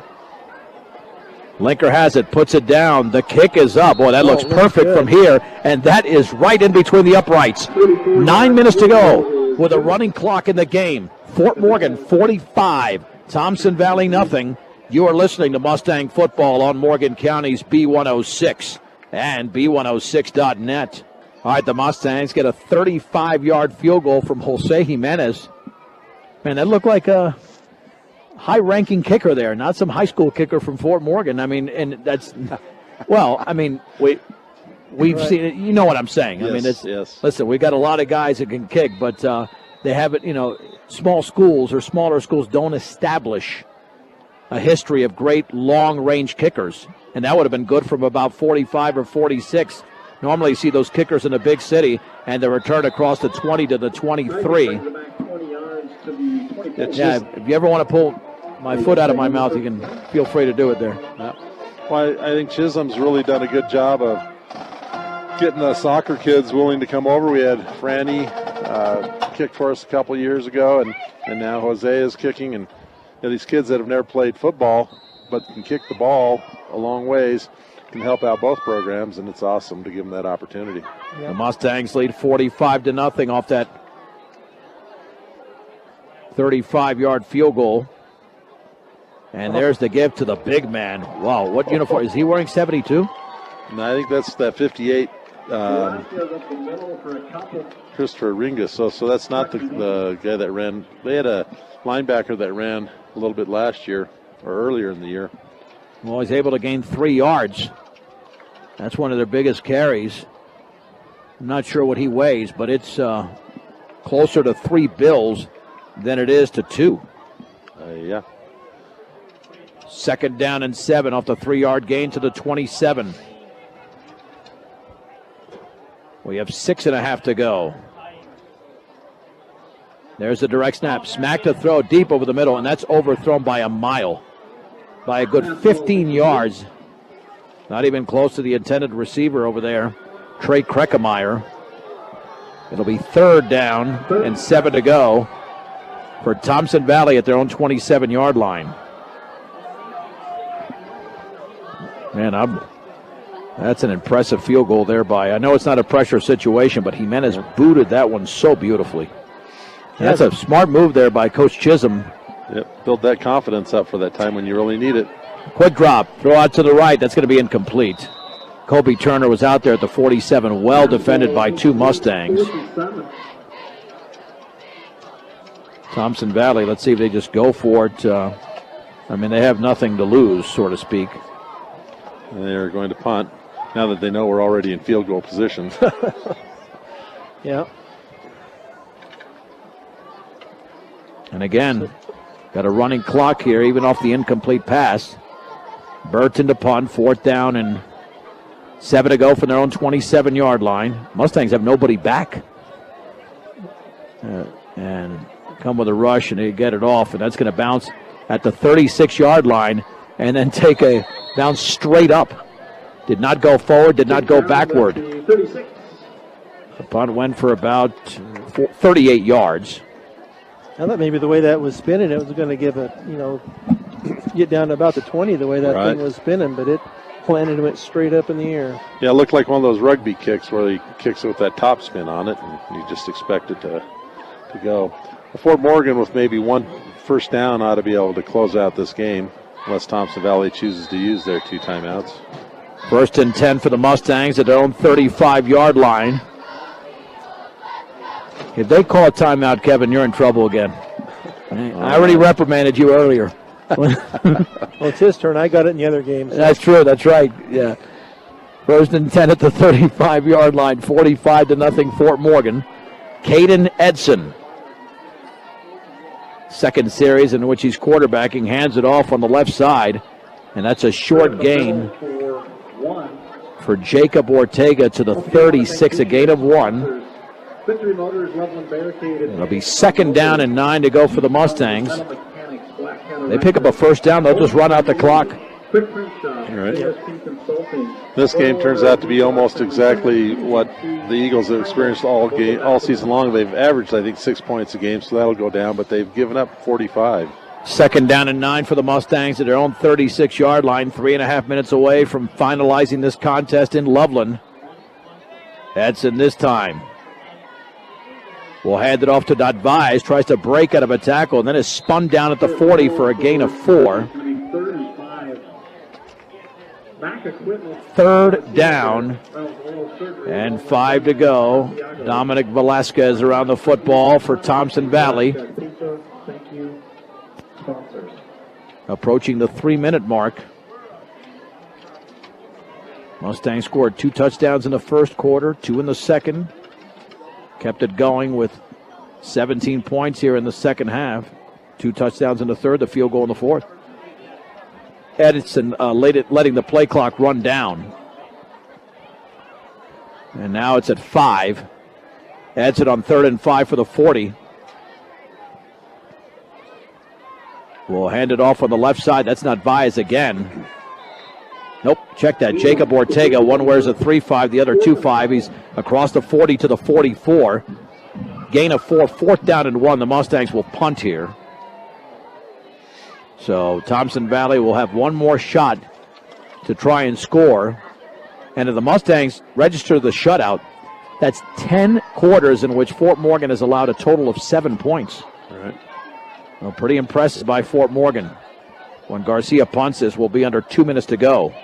Linker has it, puts it down. The kick is up. Boy, that looks perfect from here. And that is right in between the uprights. 9 minutes to go with a running clock in the game. Fort Morgan 45, Thompson Valley nothing. You are listening to Mustang Football on Morgan County's B106 and B106.net. All right, the Mustangs get a 35-yard field goal from Jose Jimenez. Man, that looked like a high-ranking kicker there, not some high school kicker from Fort Morgan. I mean, and that's, well, I mean, we've seen it. You know what I'm saying. Yes, I mean, yes. Listen, we got a lot of guys that can kick, but they haven't, small schools or smaller schools don't establish a history of great long-range kickers, and that would have been good from about 45 or 46. Normally you see those kickers in a big city, and the return across the 20 to the 23. Yeah, if you ever want to pull my foot out of my mouth, you can feel free to do it there. Yeah. Well, I think Chisholm's really done a good job of getting the soccer kids willing to come over. We had Franny kick for us a couple years ago, and now Jose is kicking, and these kids that have never played football but can kick the ball a long ways can help out both programs, and it's awesome to give them that opportunity. The Mustangs lead 45-0 off that 35-yard field goal. And there's the give to the big man. Wow, what uniform? Is he wearing 72? No, I think that's that 58, Christopher Ringus. So that's not the guy that ran. They had a linebacker that ran a little bit last year or earlier in the year. Well, he's able to gain 3 yards. That's one of their biggest carries. I'm not sure what he weighs, but it's closer to 3 bills than it is to 2. Yeah. 2nd down and 7 off the 3-yard gain to the 27. We have 6.5 to go. There's the direct snap. Smack to throw deep over the middle, and that's overthrown by a mile. By a good 15 yards. Not even close to the intended receiver over there, Trey Kreckemeyer. It'll be 3rd down and 7 to go for Thompson Valley at their own 27-yard line. Man, that's an impressive field goal there by, I know it's not a pressure situation, but Jimenez booted that one so beautifully. That's a smart move there by Coach Chisholm. Yep, build that confidence up for that time when you really need it. Quick drop, throw out to the right. That's going to be incomplete. Kobe Turner was out there at the 47, well defended by 2 Mustangs. Thompson Valley, let's see if they just go for it. I mean, they have nothing to lose, so to speak. And they're going to punt now that they know we're already in field goal position. Yeah. And again, got a running clock here, even off the incomplete pass. Burton to punt, 4th down and 7 to go from their own 27-yard line. Mustangs have nobody back. And come with a rush, and they get it off, and that's going to bounce at the 36-yard line and then take a bounce straight up. Did not go forward, did not go backward. The punt went for about 38 yards. I thought maybe the way that was spinning, it was going to give get down to about the 20 the way that thing was spinning, but it planted and went straight up in the air. Yeah, it looked like one of those rugby kicks where he kicks it with that top spin on it, and you just expect it to go. Fort Morgan with maybe 1 first down ought to be able to close out this game, unless Thompson Valley chooses to use their 2 timeouts. 1st and 10 for the Mustangs at their own 35-yard line. If they call a timeout, Kevin, you're in trouble again. I already reprimanded you earlier. Well, it's his turn. I got it in the other game. So. That's true. That's right. Yeah. First and 10 at the 35-yard line, 45-0 Fort Morgan. Caden Edson. Second series in which he's quarterbacking, hands it off on the left side, and that's a short gain for Jacob Ortega to the 36, a gain of 1. It'll be 2nd down and 9 to go for the Mustangs. They pick up a first down, they'll just run out the clock. Right. This game turns out to be almost exactly what the Eagles have experienced all season long. They've averaged, I think, 6 points a game, so that'll go down, but they've given up 45. 2nd down and 9 for the Mustangs at their own 36-yard line, 3.5 minutes away from finalizing this contest in Loveland. Edson this time will hand it off to Nadvise, tries to break out of a tackle, and then is spun down at the 40 for a gain of 4. 3rd down and 5 to go. Dominic Velasquez around the football for Thompson Valley. Approaching the 3-minute mark. Mustangs scored 2 touchdowns in the first quarter, 2 in the second. Kept it going with 17 points here in the second half. 2 touchdowns in the third, the field goal in the fourth. Edison letting the play clock run down. And now it's at 5. Edson on 3rd and 5 for the 40. We'll hand it off on the left side. That's not Baez again. Nope, check that. Jacob Ortega, one wears a 3-5, the other 2-5. He's across the 40 to the 44. Gain of 4, 4th down and 1. The Mustangs will punt here. So Thompson Valley will have one more shot to try and score. And if the Mustangs register the shutout, that's 10 quarters in which Fort Morgan has allowed a total of 7 points. All right. Well, pretty impressive by Fort Morgan. When Garcia punts this, will be under 2 minutes to go.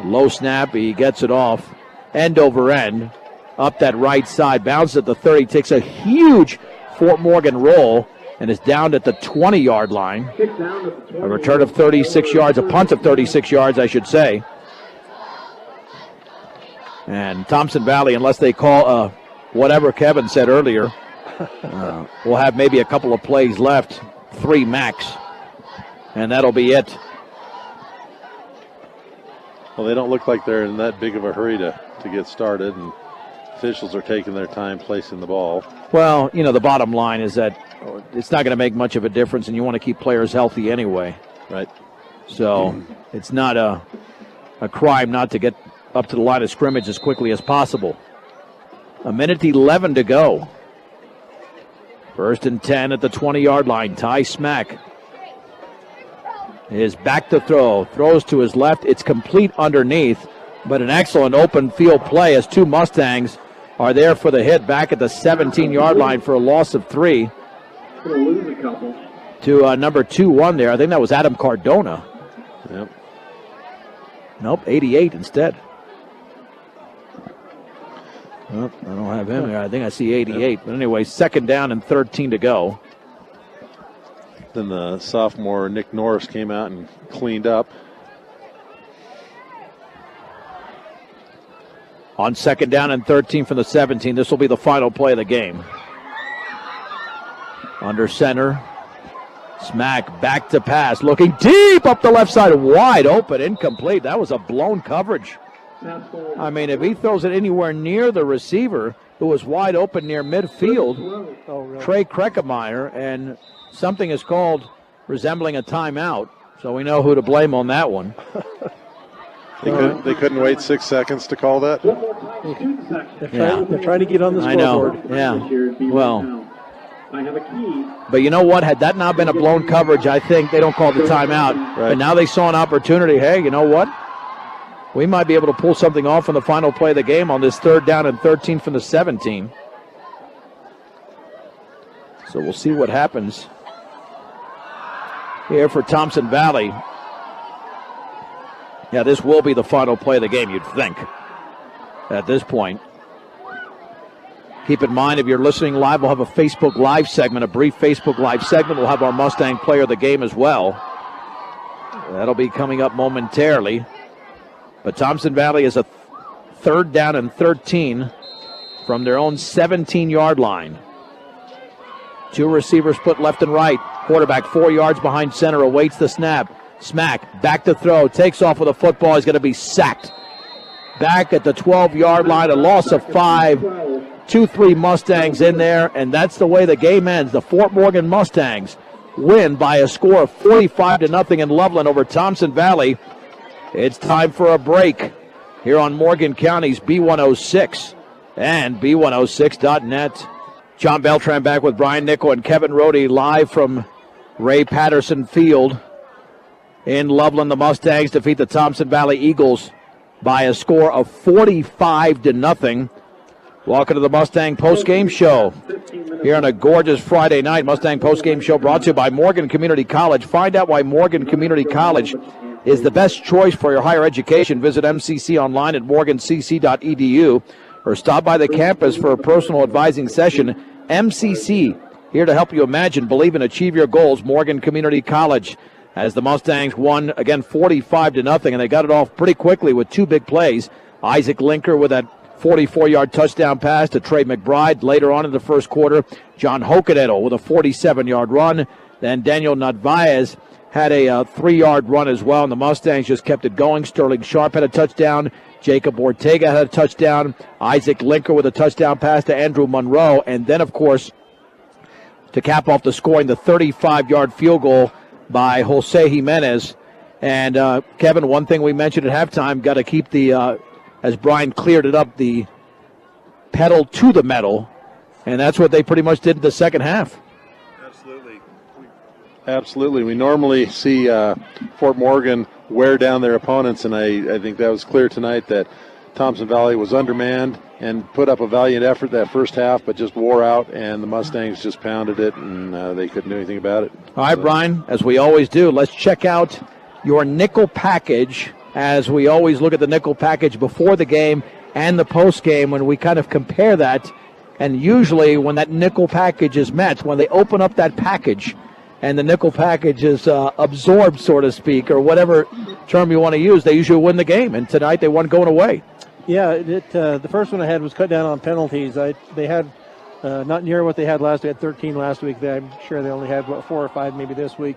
Low snap, he gets it off. End over end. Up that right side, bounces at the 30, takes a huge Fort Morgan roll, and is down at the 20-yard line. A return of 36 yards, a punt of 36 yards, I should say. And Thompson Valley, unless they call whatever Kevin said earlier, we'll have maybe a couple of plays left, 3 max, and that'll be it. Well, they don't look like they're in that big of a hurry to get started, and officials are taking their time placing the ball. Well, you know, the bottom line is that it's not going to make much of a difference, and you want to keep players healthy anyway. Right. So it's not a crime not to get up to the line of scrimmage as quickly as possible. 1:11 to go. 1st and 10 at the 20-yard line. Ty Smack is back to throw. Throws to his left. It's complete underneath, but an excellent open field play as 2 Mustangs are there for the hit back at the 17-yard line for a loss of 3. To number 2-1 there. I think that was Adam Cardona. Yep. Nope, 88 instead. Well, I don't have him there. I think I see 88. But anyway, 2nd down and 13 to go. Then the sophomore Nick Norris came out and cleaned up. On 2nd down and 13 from the 17, this will be the final play of the game. Under center, Smack back to pass, looking deep up the left side, wide open, incomplete. That was a blown coverage. I mean, if he throws it anywhere near the receiver, who was wide open near midfield, Trey Kreckemeyer, and something is called resembling a timeout, so we know who to blame on that one. They couldn't wait 6 seconds to call that? They're trying to get on the scoreboard. I know, yeah. Well, but you know what? Had that not been a blown coverage, I think they don't call the timeout. Right. But now they saw an opportunity. Hey, you know what? We might be able to pull something off on the final play of the game on this 3rd down and 13 from the 17. So we'll see what happens here for Thompson Valley. Yeah, this will be the final play of the game, you'd think, at this point. Keep in mind, if you're listening live, we'll have a Facebook Live segment, a brief Facebook Live segment. We'll have our Mustang player of the game as well. That'll be coming up momentarily. But Thompson Valley is a 3rd down and 13 from their own 17-yard line. 2 receivers put left and right. Quarterback 4 yards behind center, awaits the snap. Smack, back to throw, takes off with a football. He's going to be sacked. Back at the 12-yard line, a loss of 5. 2-3 Mustangs in there, and that's the way the game ends. The Fort Morgan Mustangs win by a score of 45-0 in Loveland over Thompson Valley. It's time for a break here on Morgan County's B106 and B106.net. John Beltran back with Brian Nickel and Kevin Rohde live from Ray Patterson Field in Loveland. The Mustangs defeat the Thompson Valley Eagles by a score of 45-0. Welcome to the Mustang postgame show here on a gorgeous Friday night. Mustang postgame show brought to you by Morgan Community College. Find out why Morgan Community College is the best choice for your higher education. Visit MCC online at morgancc.edu or stop by the campus for a personal advising session. MCC, here to help you imagine, believe, and achieve your goals. Morgan Community College, as the Mustangs won, again, 45-0, and they got it off pretty quickly with 2 big plays. Isaac Linker with that 44-yard touchdown pass to Trey McBride later on in the first quarter. John Hokenedel with a 47-yard run. Then Daniel Narvaez had a 3-yard run as well, and the Mustangs just kept it going. Sterling Sharp had a touchdown. Jacob Ortega had a touchdown. Isaac Linker with a touchdown pass to Andrew Monroe. And then, of course, to cap off the scoring, the 35-yard field goal by Jose Jimenez. And, Kevin, one thing we mentioned at halftime, got to keep the, as Brian cleared it up, the pedal to the metal. And that's what they pretty much did in the second half. Absolutely. We normally see Fort Morgan wear down their opponents, and I think that was clear tonight that Thompson Valley was undermanned and put up a valiant effort that first half, but just wore out, and the Mustangs just pounded it, and they couldn't do anything about it. All right, Brian, as we always do, let's check out your nickel package, as we always look at the nickel package before the game and the post game when we kind of compare that. And usually when that nickel package is met, when they open up that package and the nickel package is absorbed, so to speak, or whatever term you want to use, they usually win the game. And tonight they won going away. Yeah, the first one I had was cut down on penalties. They had not near what they had last week. They had 13 last week. I'm sure they only had, 4 or 5 maybe this week.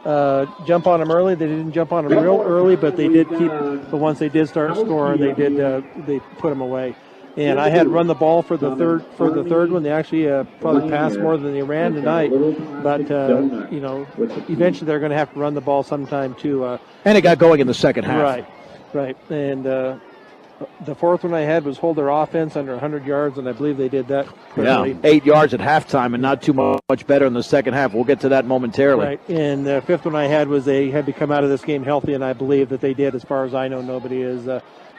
Jump on them early. They didn't jump on them real early, but they did keep. But once they did start scoring, they put them away. And I had run the ball for the third one. They actually probably passed more than they ran tonight. But eventually they're going to have to run the ball sometime too. And it got going in the second half. Right. And the fourth one I had was hold their offense under 100 yards, and I believe they did that quickly. Yeah, 8 yards at halftime, and not too much better in the second half. We'll get to that momentarily. Right. And the fifth one I had was they had to come out of this game healthy, and I believe that they did. As far as I know, nobody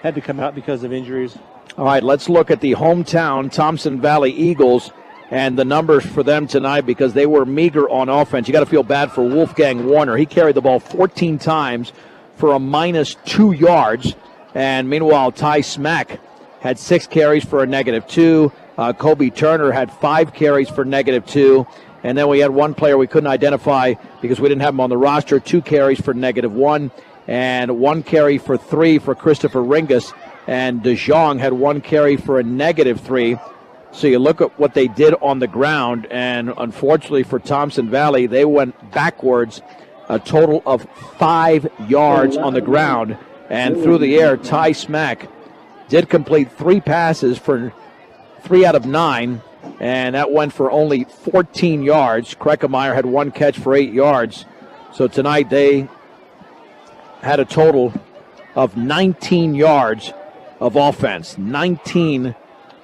had to come out because of injuries. All right, let's look at the hometown Thompson Valley Eagles and the numbers for them tonight, because they were meager on offense. You got to feel bad for Wolfgang Warner. He carried the ball 14 times for a -2 yards. And meanwhile, Ty Smack had 6 carries for a -2. Kobe Turner had 5 carries for -2. And then we had one player we couldn't identify because we didn't have him on the roster, 2 carries for -1. And 1 carry for 3 for Christopher Ringus. And DeJong had 1 carry for a -3. So you look at what they did on the ground, and unfortunately for Thompson Valley, they went backwards a total of 5 yards on the ground. And through the air, Ty Smack did complete 3 passes for 3 out of 9, and that went for only 14 yards. Kreckemeyer had 1 catch for 8 yards. So tonight they had a total of 19 yards of offense. 19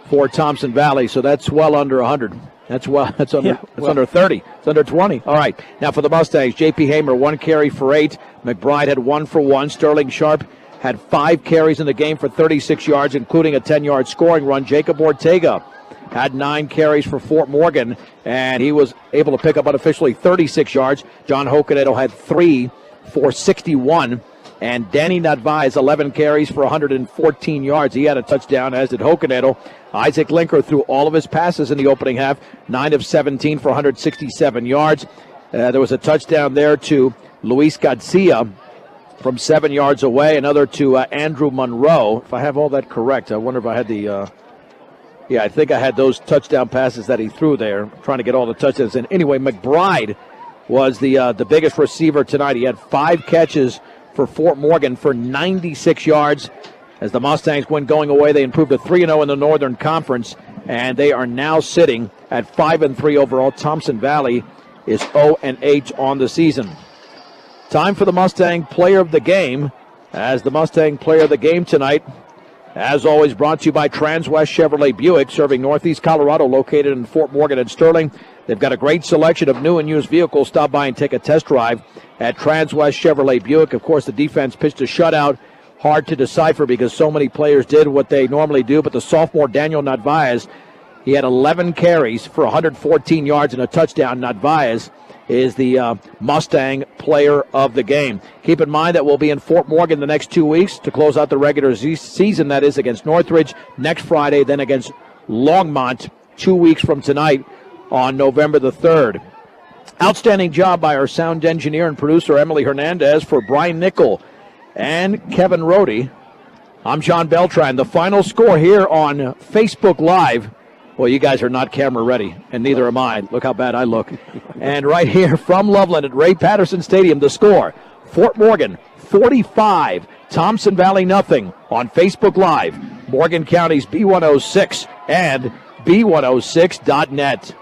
for Thompson Valley, so that's well under 100. That's under 30. It's under 20. All right. Now for the Mustangs, J.P. Hamer, 1 carry for 8. McBride had 1 for 1. Sterling Sharp had 5 carries in the game for 36 yards, including a 10-yard scoring run. Jacob Ortega had 9 carries for Fort Morgan, and he was able to pick up unofficially 36 yards. John Hokenedel had 3 for 61. And Danny Nadvais, 11 carries for 114 yards. He had a touchdown, as did Hokenedel. Isaac Linker threw all of his passes in the opening half, 9 of 17 for 167 yards. There was a touchdown there to Luis Garcia from 7 yards away, another to Andrew Monroe. If I have all that correct, I wonder if I had the... Yeah, I think I had those touchdown passes that he threw there, trying to get all the touchdowns in. Anyway, McBride was the biggest receiver tonight. He had 5 catches for Fort Morgan for 96 yards. As the Mustangs went going away, they improved to 3-0 in the Northern Conference, and they are now sitting at 5-3 overall. Thompson Valley is 0-8 on the season. Time for the Mustang Player of the Game, as the Mustang Player of the Game tonight, as always, brought to you by Transwest Chevrolet Buick, serving Northeast Colorado, located in Fort Morgan and Sterling. They've got a great selection of new and used vehicles. Stop by and take a test drive at Transwest Chevrolet Buick. Of course, the defense pitched a shutout. Hard to decipher because so many players did what they normally do, but the sophomore Daniel Nadvais, he had 11 carries for 114 yards and a touchdown. Nadvais is the Mustang Player of the Game. Keep in mind that we'll be in Fort Morgan the next 2 weeks to close out the regular season. That is against Northridge next Friday, then against Longmont 2 weeks from tonight on November the 3rd. Outstanding job by our sound engineer and producer, Emily Hernandez, for Brian Nickel and Kevin Rohde. I'm John Beltran. The final score here on Facebook Live. Well, you guys are not camera ready, and neither am I. Look how bad I look. And right here from Loveland at Ray Patterson Stadium, the score, Fort Morgan 45, Thompson Valley nothing on Facebook Live, Morgan County's B106 and B106.net.